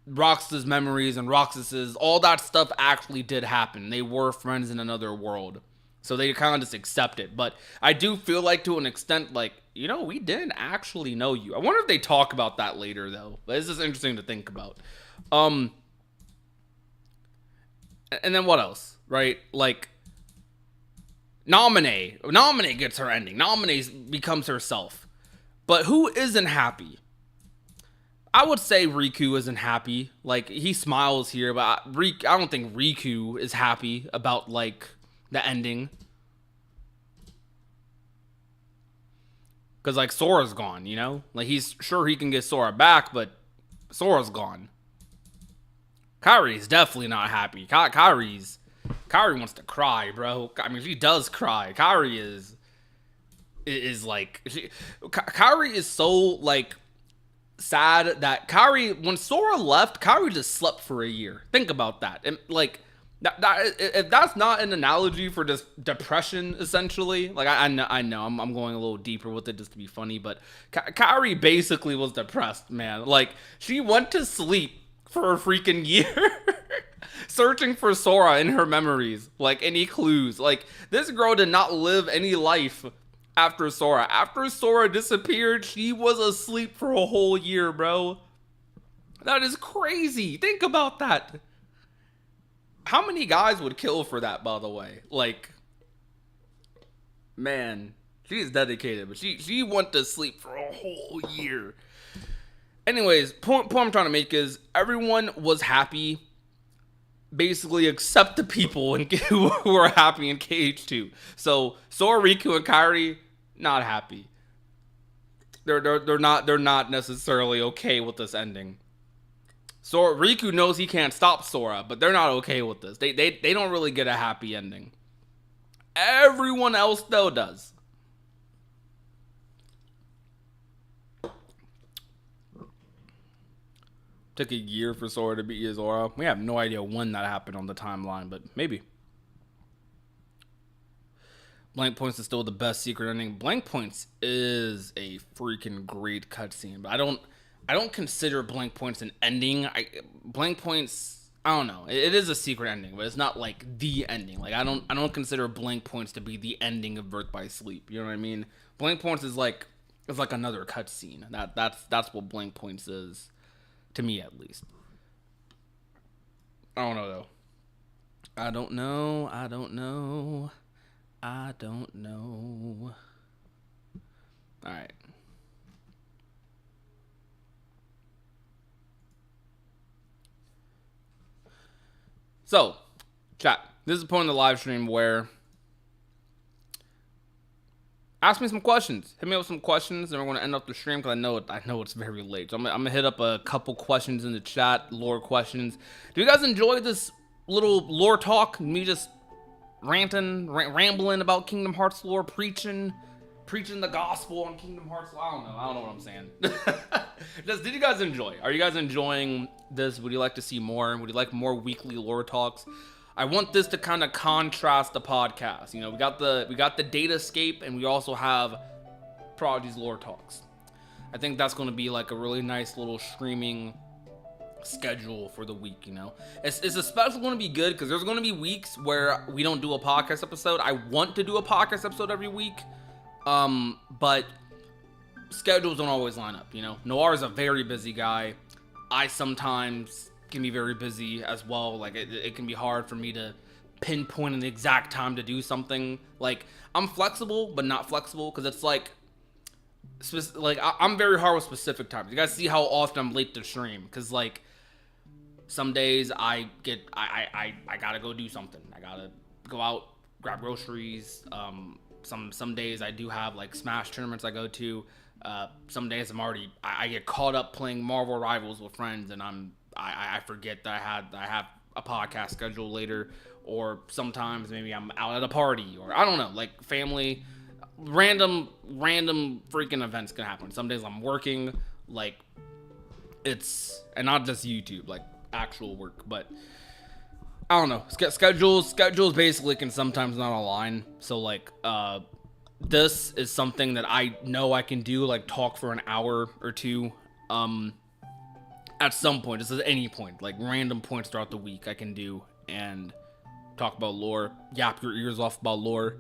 Roxas' memories and Roxas's, all that stuff actually did happen. They were friends in another world. So they kind of just accept it. But I do feel like, to an extent, like, you know, we didn't actually know you. I wonder if they talk about that later, though. But it's just interesting to think about. And then what else, right? Like, Naminé gets her ending. Naminé becomes herself. But who isn't happy? I would say Riku isn't happy. Like, he smiles here, but I don't think Riku is happy about, like, the ending. Because, like, Sora's gone, you know? Like, he's sure he can get Sora back, but Sora's gone. Kairi's definitely not happy. Kairi wants to cry, bro. I mean, she does cry. Kairi is like... Kairi is so, like, sad that Kairi... When Sora left, Kairi just slept for a year. Think about that. And, like... if that's not an analogy for just depression, essentially, like I know I'm going a little deeper with it just to be funny, but Kairi basically was depressed, man. Like, she went to sleep for a freaking year, searching for Sora in her memories, like any clues. Like, this girl did not live any life after Sora. After Sora disappeared, she was asleep for a whole year, bro. That is crazy. Think about that. How many guys would kill for that, by the way? Like, man, she's dedicated, but she went to sleep for a whole year. Anyways, point I'm trying to make is everyone was happy, basically, except the people who were happy in KH2. So Sora, Riku, and Kairi, not happy. They're not necessarily okay with this ending. So Riku knows he can't stop Sora, but they're not okay with this. They don't really get a happy ending. Everyone else, though, does. Took a year for Sora to beat Zora. We have no idea when that happened on the timeline, but maybe. Blank Points is still the best secret ending. Blank Points is a freaking great cutscene, but I don't consider Blank Points an ending. Blank Points, I don't know. It is a secret ending, but it's not like the ending. Like, I don't consider Blank Points to be the ending of Birth by Sleep. You know what I mean? Blank Points is like another cutscene. That's what Blank Points is, to me at least. I don't know though. I don't know. All right. So, chat, this is the point of the live stream where ask me some questions. Hit me up with some questions, and we're going to end up the stream because I know it's very late. So I'm going to hit up a couple questions in the chat, lore questions. Do you guys enjoy this little lore talk? Me just rambling about Kingdom Hearts lore, preaching the gospel on Kingdom Hearts lore? I don't know what I'm saying. Did you guys enjoy? Are you guys enjoying this? Would you like to see more? Would you like more weekly lore talks? I want this to kind of contrast the podcast. You know, we got the Datascape, and we also have Prodigy's lore talks. I think that's going to be like a really nice little streaming schedule for the week. You know, it's especially going to be good because there's going to be weeks where we don't do a podcast episode. I want to do a podcast episode every week, but schedules don't always line up. You know, Noir is a very busy guy. I sometimes can be very busy as well. Like, it can be hard for me to pinpoint an exact time to do something. Like, I'm flexible but not flexible because it's like I'm very hard with specific times. You guys see how often I'm late to stream because, like, some days I gotta go do something. I gotta go out, grab groceries. Some days I do have like Smash tournaments I go to. Some days I get caught up playing Marvel Rivals with friends, and I forget that I have a podcast scheduled later, or sometimes maybe I'm out at a party, or I don't know, like family, random freaking events can happen. Some days I'm working, like, and not just YouTube, like actual work, but I don't know. Schedules basically can sometimes not align. So like, this is something that I know I can do, like talk for an hour or two, at some point, just at any point, like random points throughout the week I can do and talk about lore, yap your ears off about lore.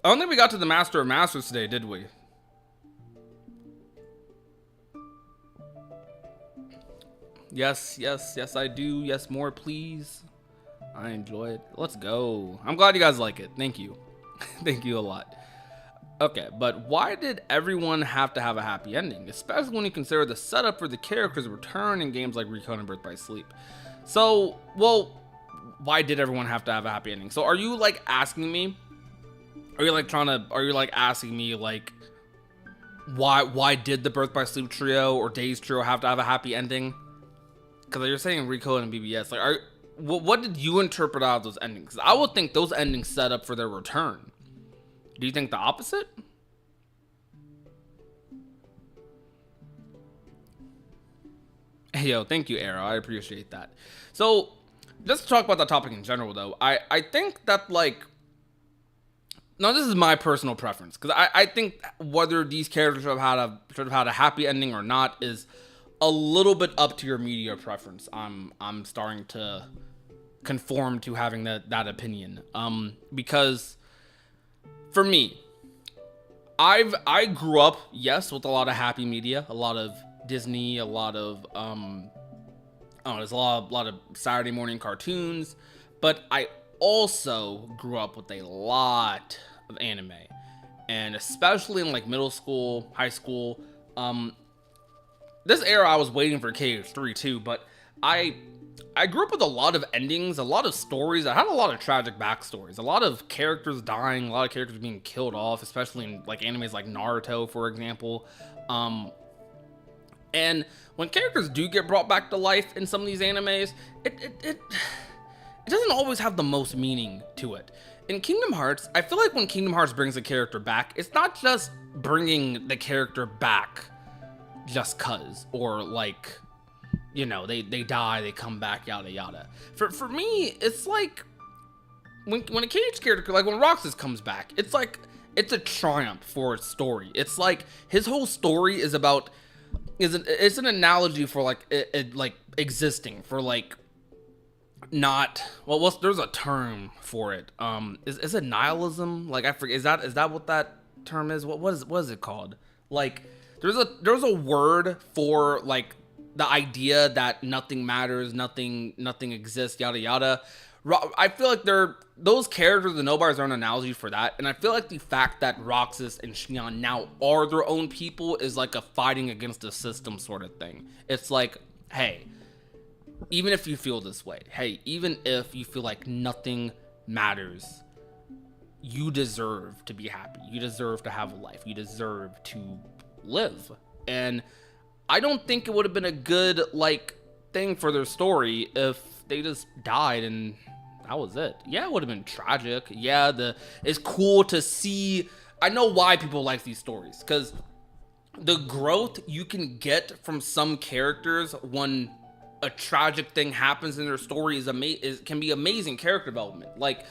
I don't think we got to the Master of Masters today, did we? Yes, I do. Yes, more, please. I enjoy it. Let's go. I'm glad you guys like it. Thank you. Thank you a lot. Okay, but why did everyone have to have a happy ending? Especially when you consider the setup for the character's return in games like Recon and Birth by Sleep. So, well, why did everyone have to have a happy ending? So are you like asking me, are you like asking me like, why did the Birth by Sleep trio or Days trio have to have a happy ending? Because you're saying Rico and BBS, like, what did you interpret out of those endings? 'Cause I would think those endings set up for their return. Do you think the opposite? Hey, yo, thank you, Arrow. I appreciate that. So, just to talk about that topic in general, though, I think that, like, now this is my personal preference, because I think whether these characters should have had a happy ending or not is a little bit up to your media preference. I'm starting to conform to having that opinion. Because for me, I grew up, yes, with a lot of happy media, a lot of Disney, a lot of there's a lot of Saturday morning cartoons, but I also grew up with a lot of anime, and especially in like middle school, high school. This era I was waiting for KH3 too, but I grew up with a lot of endings, a lot of stories. I had a lot of tragic backstories, a lot of characters dying, a lot of characters being killed off, especially in like animes like Naruto, for example. And when characters do get brought back to life in some of these animes, it doesn't always have the most meaning to it. In Kingdom Hearts, I feel like when Kingdom Hearts brings a character back, it's not just bringing the character back just cuz, or like, you know, they die, they come back, yada yada. For me, it's like when a KH character, like when Roxas comes back, it's like it's a triumph for its story. It's like his whole story is about it's an analogy for like it like existing, for like not, well, there's a term for it. Is it nihilism? Like, I forget, is that what that term is? What is it called? Like, there's a word for like the idea that nothing matters, nothing exists, yada yada. I feel like those characters, the Nobars, are an analogy for that, and I feel like the fact that Roxas and Xion now are their own people is like a fighting against the system sort of thing. It's like, hey, even if you feel this way, hey, even if you feel like nothing matters, you deserve to be happy. You deserve to have a life. You deserve to live. And I don't think it would have been a good like thing for their story if they just died and that was it. Yeah, it would have been tragic. Yeah, it's cool to see. I know why people like these stories, because the growth you can get from some characters when a tragic thing happens in their story can be amazing character development. Like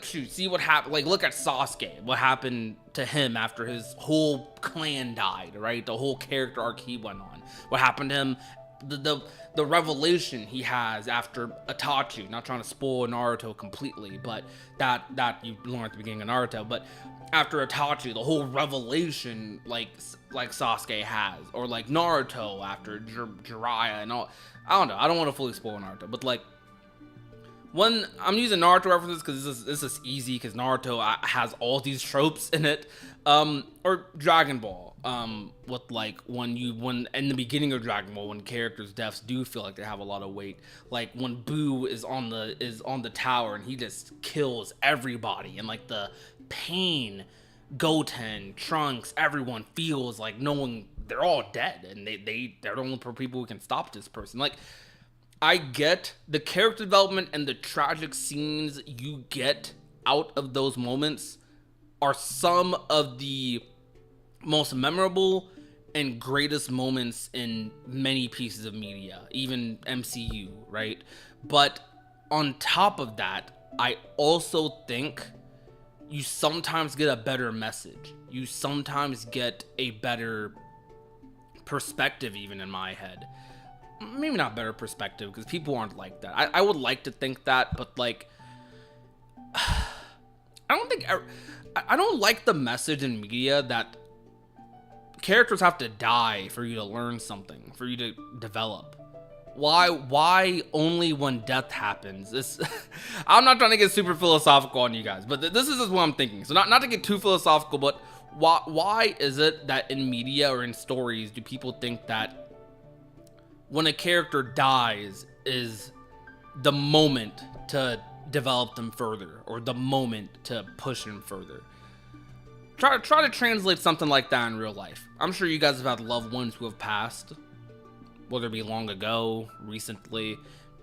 shoot, see what happened. Like, look at Sasuke. What happened to him after his whole clan died, right? The whole character arc he went on. What happened to him? The revelation he has after Itachi. Not trying to spoil Naruto completely, but that you learn at the beginning of Naruto. But after Itachi, the whole revelation like Sasuke has, or like Naruto after Jiraiya and all. I don't know. I don't want to fully spoil Naruto, but like, when I'm using Naruto references because this is easy, because Naruto has all these tropes in it, or Dragon Ball, with like when in the beginning of Dragon Ball, when characters' deaths do feel like they have a lot of weight, like when Boo is on the tower and he just kills everybody, and like the pain Goten, Trunks, everyone feels like knowing they're all dead, and they're the only people who can stop this person. Like, I get the character development and the tragic scenes you get out of those moments are some of the most memorable and greatest moments in many pieces of media, even MCU, right? But on top of that, I also think you sometimes get a better message. You sometimes get a better perspective, even in my head. Maybe not better perspective, because people aren't like that. I would like to think that, but like, I don't like the message in media that characters have to die for you to learn something, for you to develop. Why only when death happens? I'm not trying to get super philosophical on you guys, but this is just what I'm thinking. So not to get too philosophical, but why is it that in media or in stories do people think that when a character dies is the moment to develop them further, or the moment to push them further. Try to translate something like that in real life. I'm sure you guys have had loved ones who have passed, whether it be long ago, recently.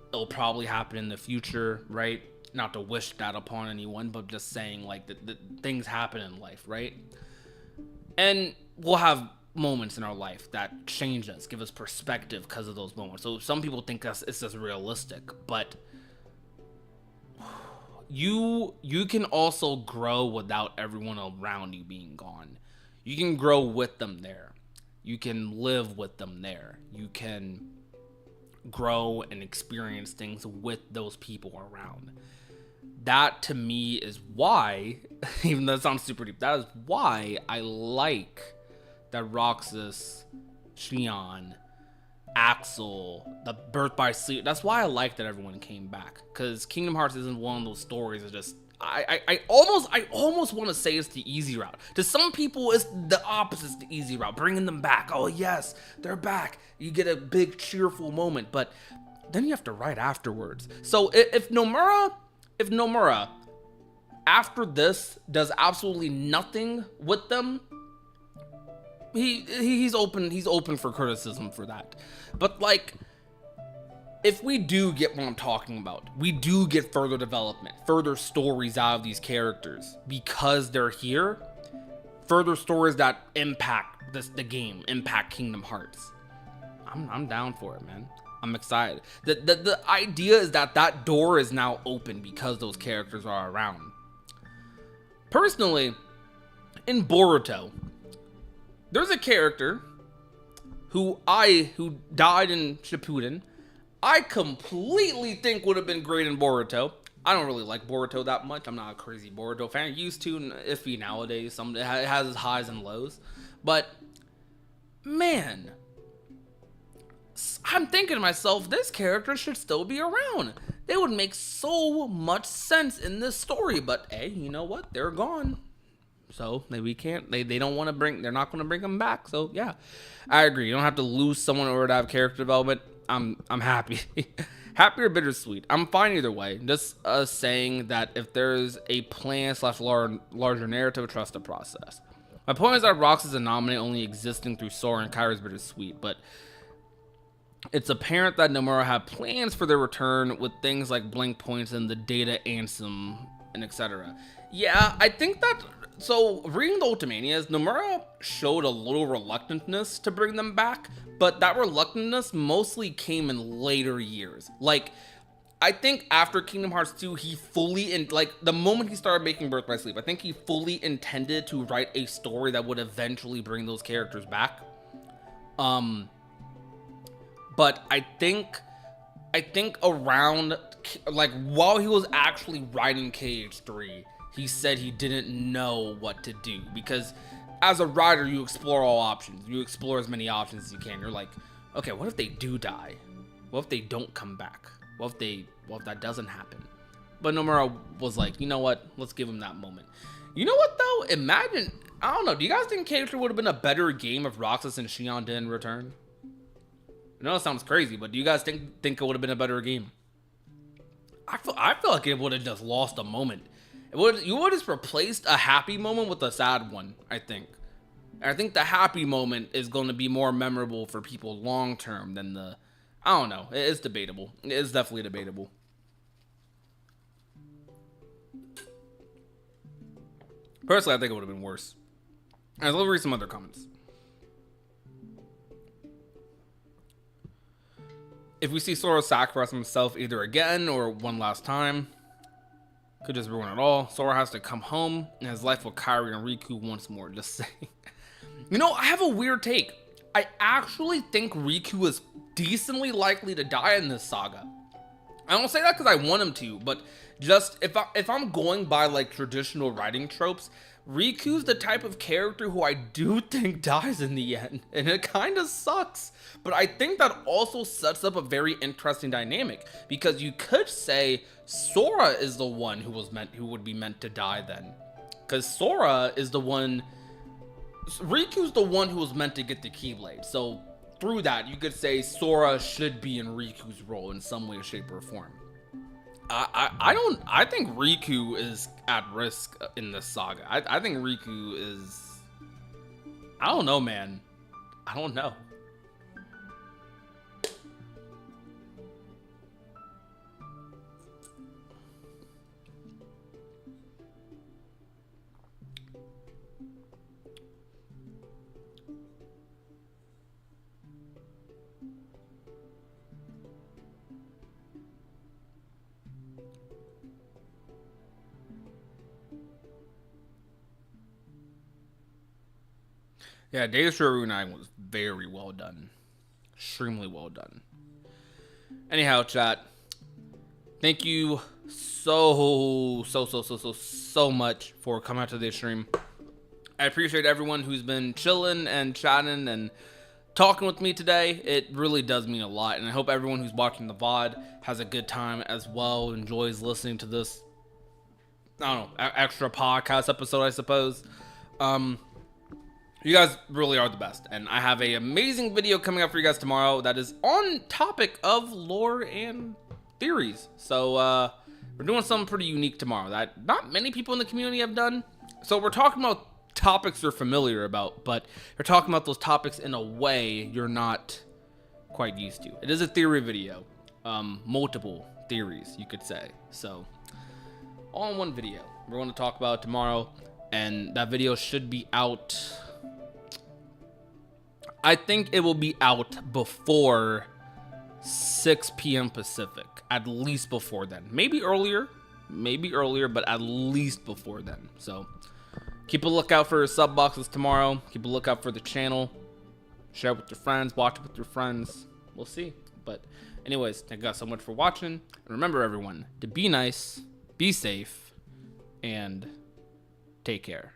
It'll probably happen in the future, right? Not to wish that upon anyone, but just saying, like, the things happen in life, right? And we'll have moments in our life that change us, give us perspective because of those moments. So some people think it's just realistic, but you can also grow without everyone around you being gone. You can grow with them there. You can live with them there. You can grow and experience things with those people around. That to me is why, even though it sounds super deep, that is why I like that Roxas, Xion, Axel, the Birth by Sleep. That's why I like that everyone came back, because Kingdom Hearts isn't one of those stories that just I almost want to say it's the easy route. To some people, it's the opposite, it's the easy route, bringing them back. Oh yes, they're back. You get a big cheerful moment, but then you have to write afterwards. So if Nomura after this does absolutely nothing with them, he's open for criticism for that. But like, if we do get what I'm talking about, we do get further development, further stories out of these characters because they're here, further stories that impact the game, impact Kingdom Hearts. I'm down for it, man. I'm excited. The idea is that door is now open because those characters are around. Personally, in Boruto, there's a character who died in Shippuden, I completely think would have been great in Boruto. I don't really like Boruto that much. I'm not a crazy Boruto fan. Used to, iffy nowadays. It has its highs and lows. But, man, I'm thinking to myself, this character should still be around. They would make so much sense in this story. But, hey, you know what? They're gone. So we can't. They don't want to bring. They're not going to bring them back. So yeah, I agree. You don't have to lose someone in order to have character development. I'm happy. Happy or bittersweet. I'm fine either way. Just saying that if there's a plan / larger narrative, trust the process. My point is that Roxas' anomaly only existing through Sora and Kairi's bittersweet, but it's apparent that Nomura had plans for their return with things like blank points and the data ansem and etc. Yeah, I think that. So, reading the Ultimanias, Nomura showed a little reluctantness to bring them back, but that reluctantness mostly came in later years. Like, I think after Kingdom Hearts 2, he fully, the moment he started making Birth by Sleep, I think he fully intended to write a story that would eventually bring those characters back. But I think around, while he was actually writing KH3, he said he didn't know what to do, because as a writer, you explore all options. You explore as many options as you can. You're like, okay, what if they do die? What if they don't come back? What if that doesn't happen? But Nomura was like, you know what? Let's give him that moment. You know what though? Imagine, I don't know. Do you guys think KH3 would have been a better game if Roxas and Xion didn't return? I know it sounds crazy, but do you guys think it would have been a better game? I feel like it would have just lost a moment. You would have just replaced a happy moment with a sad one, I think. And I think the happy moment is going to be more memorable for people long term than the... I don't know. It's debatable. It is definitely debatable. Personally, I think it would have been worse. Alright, let's read some other comments. If we see Sora sacrifice himself either again or one last time, could just ruin it all. Sora has to come home and his life with Kairi and Riku once more. Just saying. You know, I have a weird take. I actually think Riku is decently likely to die in this saga. I don't say that because I want him to, but just if I'm going by like traditional writing tropes, Riku's the type of character who I do think dies in the end, and it kind of sucks. But I think that also sets up a very interesting dynamic, because you could say Sora is the one who would be meant to die then, because Sora is the one. Riku's the one who was meant to get the Keyblade. So through that, you could say Sora should be in Riku's role in some way, shape, or form. I think Riku is at risk in this saga. I think Riku is. I don't know, man. I don't know. Yeah, Days of Rune 9 was very well done. Extremely well done. Anyhow, chat. Thank you so much for coming out to this stream. I appreciate everyone who's been chilling and chatting and talking with me today. It really does mean a lot, and I hope everyone who's watching the VOD has a good time as well, enjoys listening to this, I don't know, extra podcast episode, I suppose. You guys really are the best, and I have an amazing video coming up for you guys tomorrow that is on topic of lore and theories. So we're doing something pretty unique tomorrow that not many people in the community have done. So we're talking about topics you're familiar about, but you're talking about those topics in a way you're not quite used to. It is a theory video, multiple theories, you could say. So all in one video. We're going to talk about it tomorrow, and that video should be out. I think it will be out before 6 p.m. Pacific, at least before then. Maybe earlier, but at least before then. So keep a lookout for sub boxes tomorrow. Keep a lookout for the channel. Share it with your friends, watch it with your friends. We'll see. But anyways, thank you guys so much for watching. And remember, everyone, to be nice, be safe, and take care.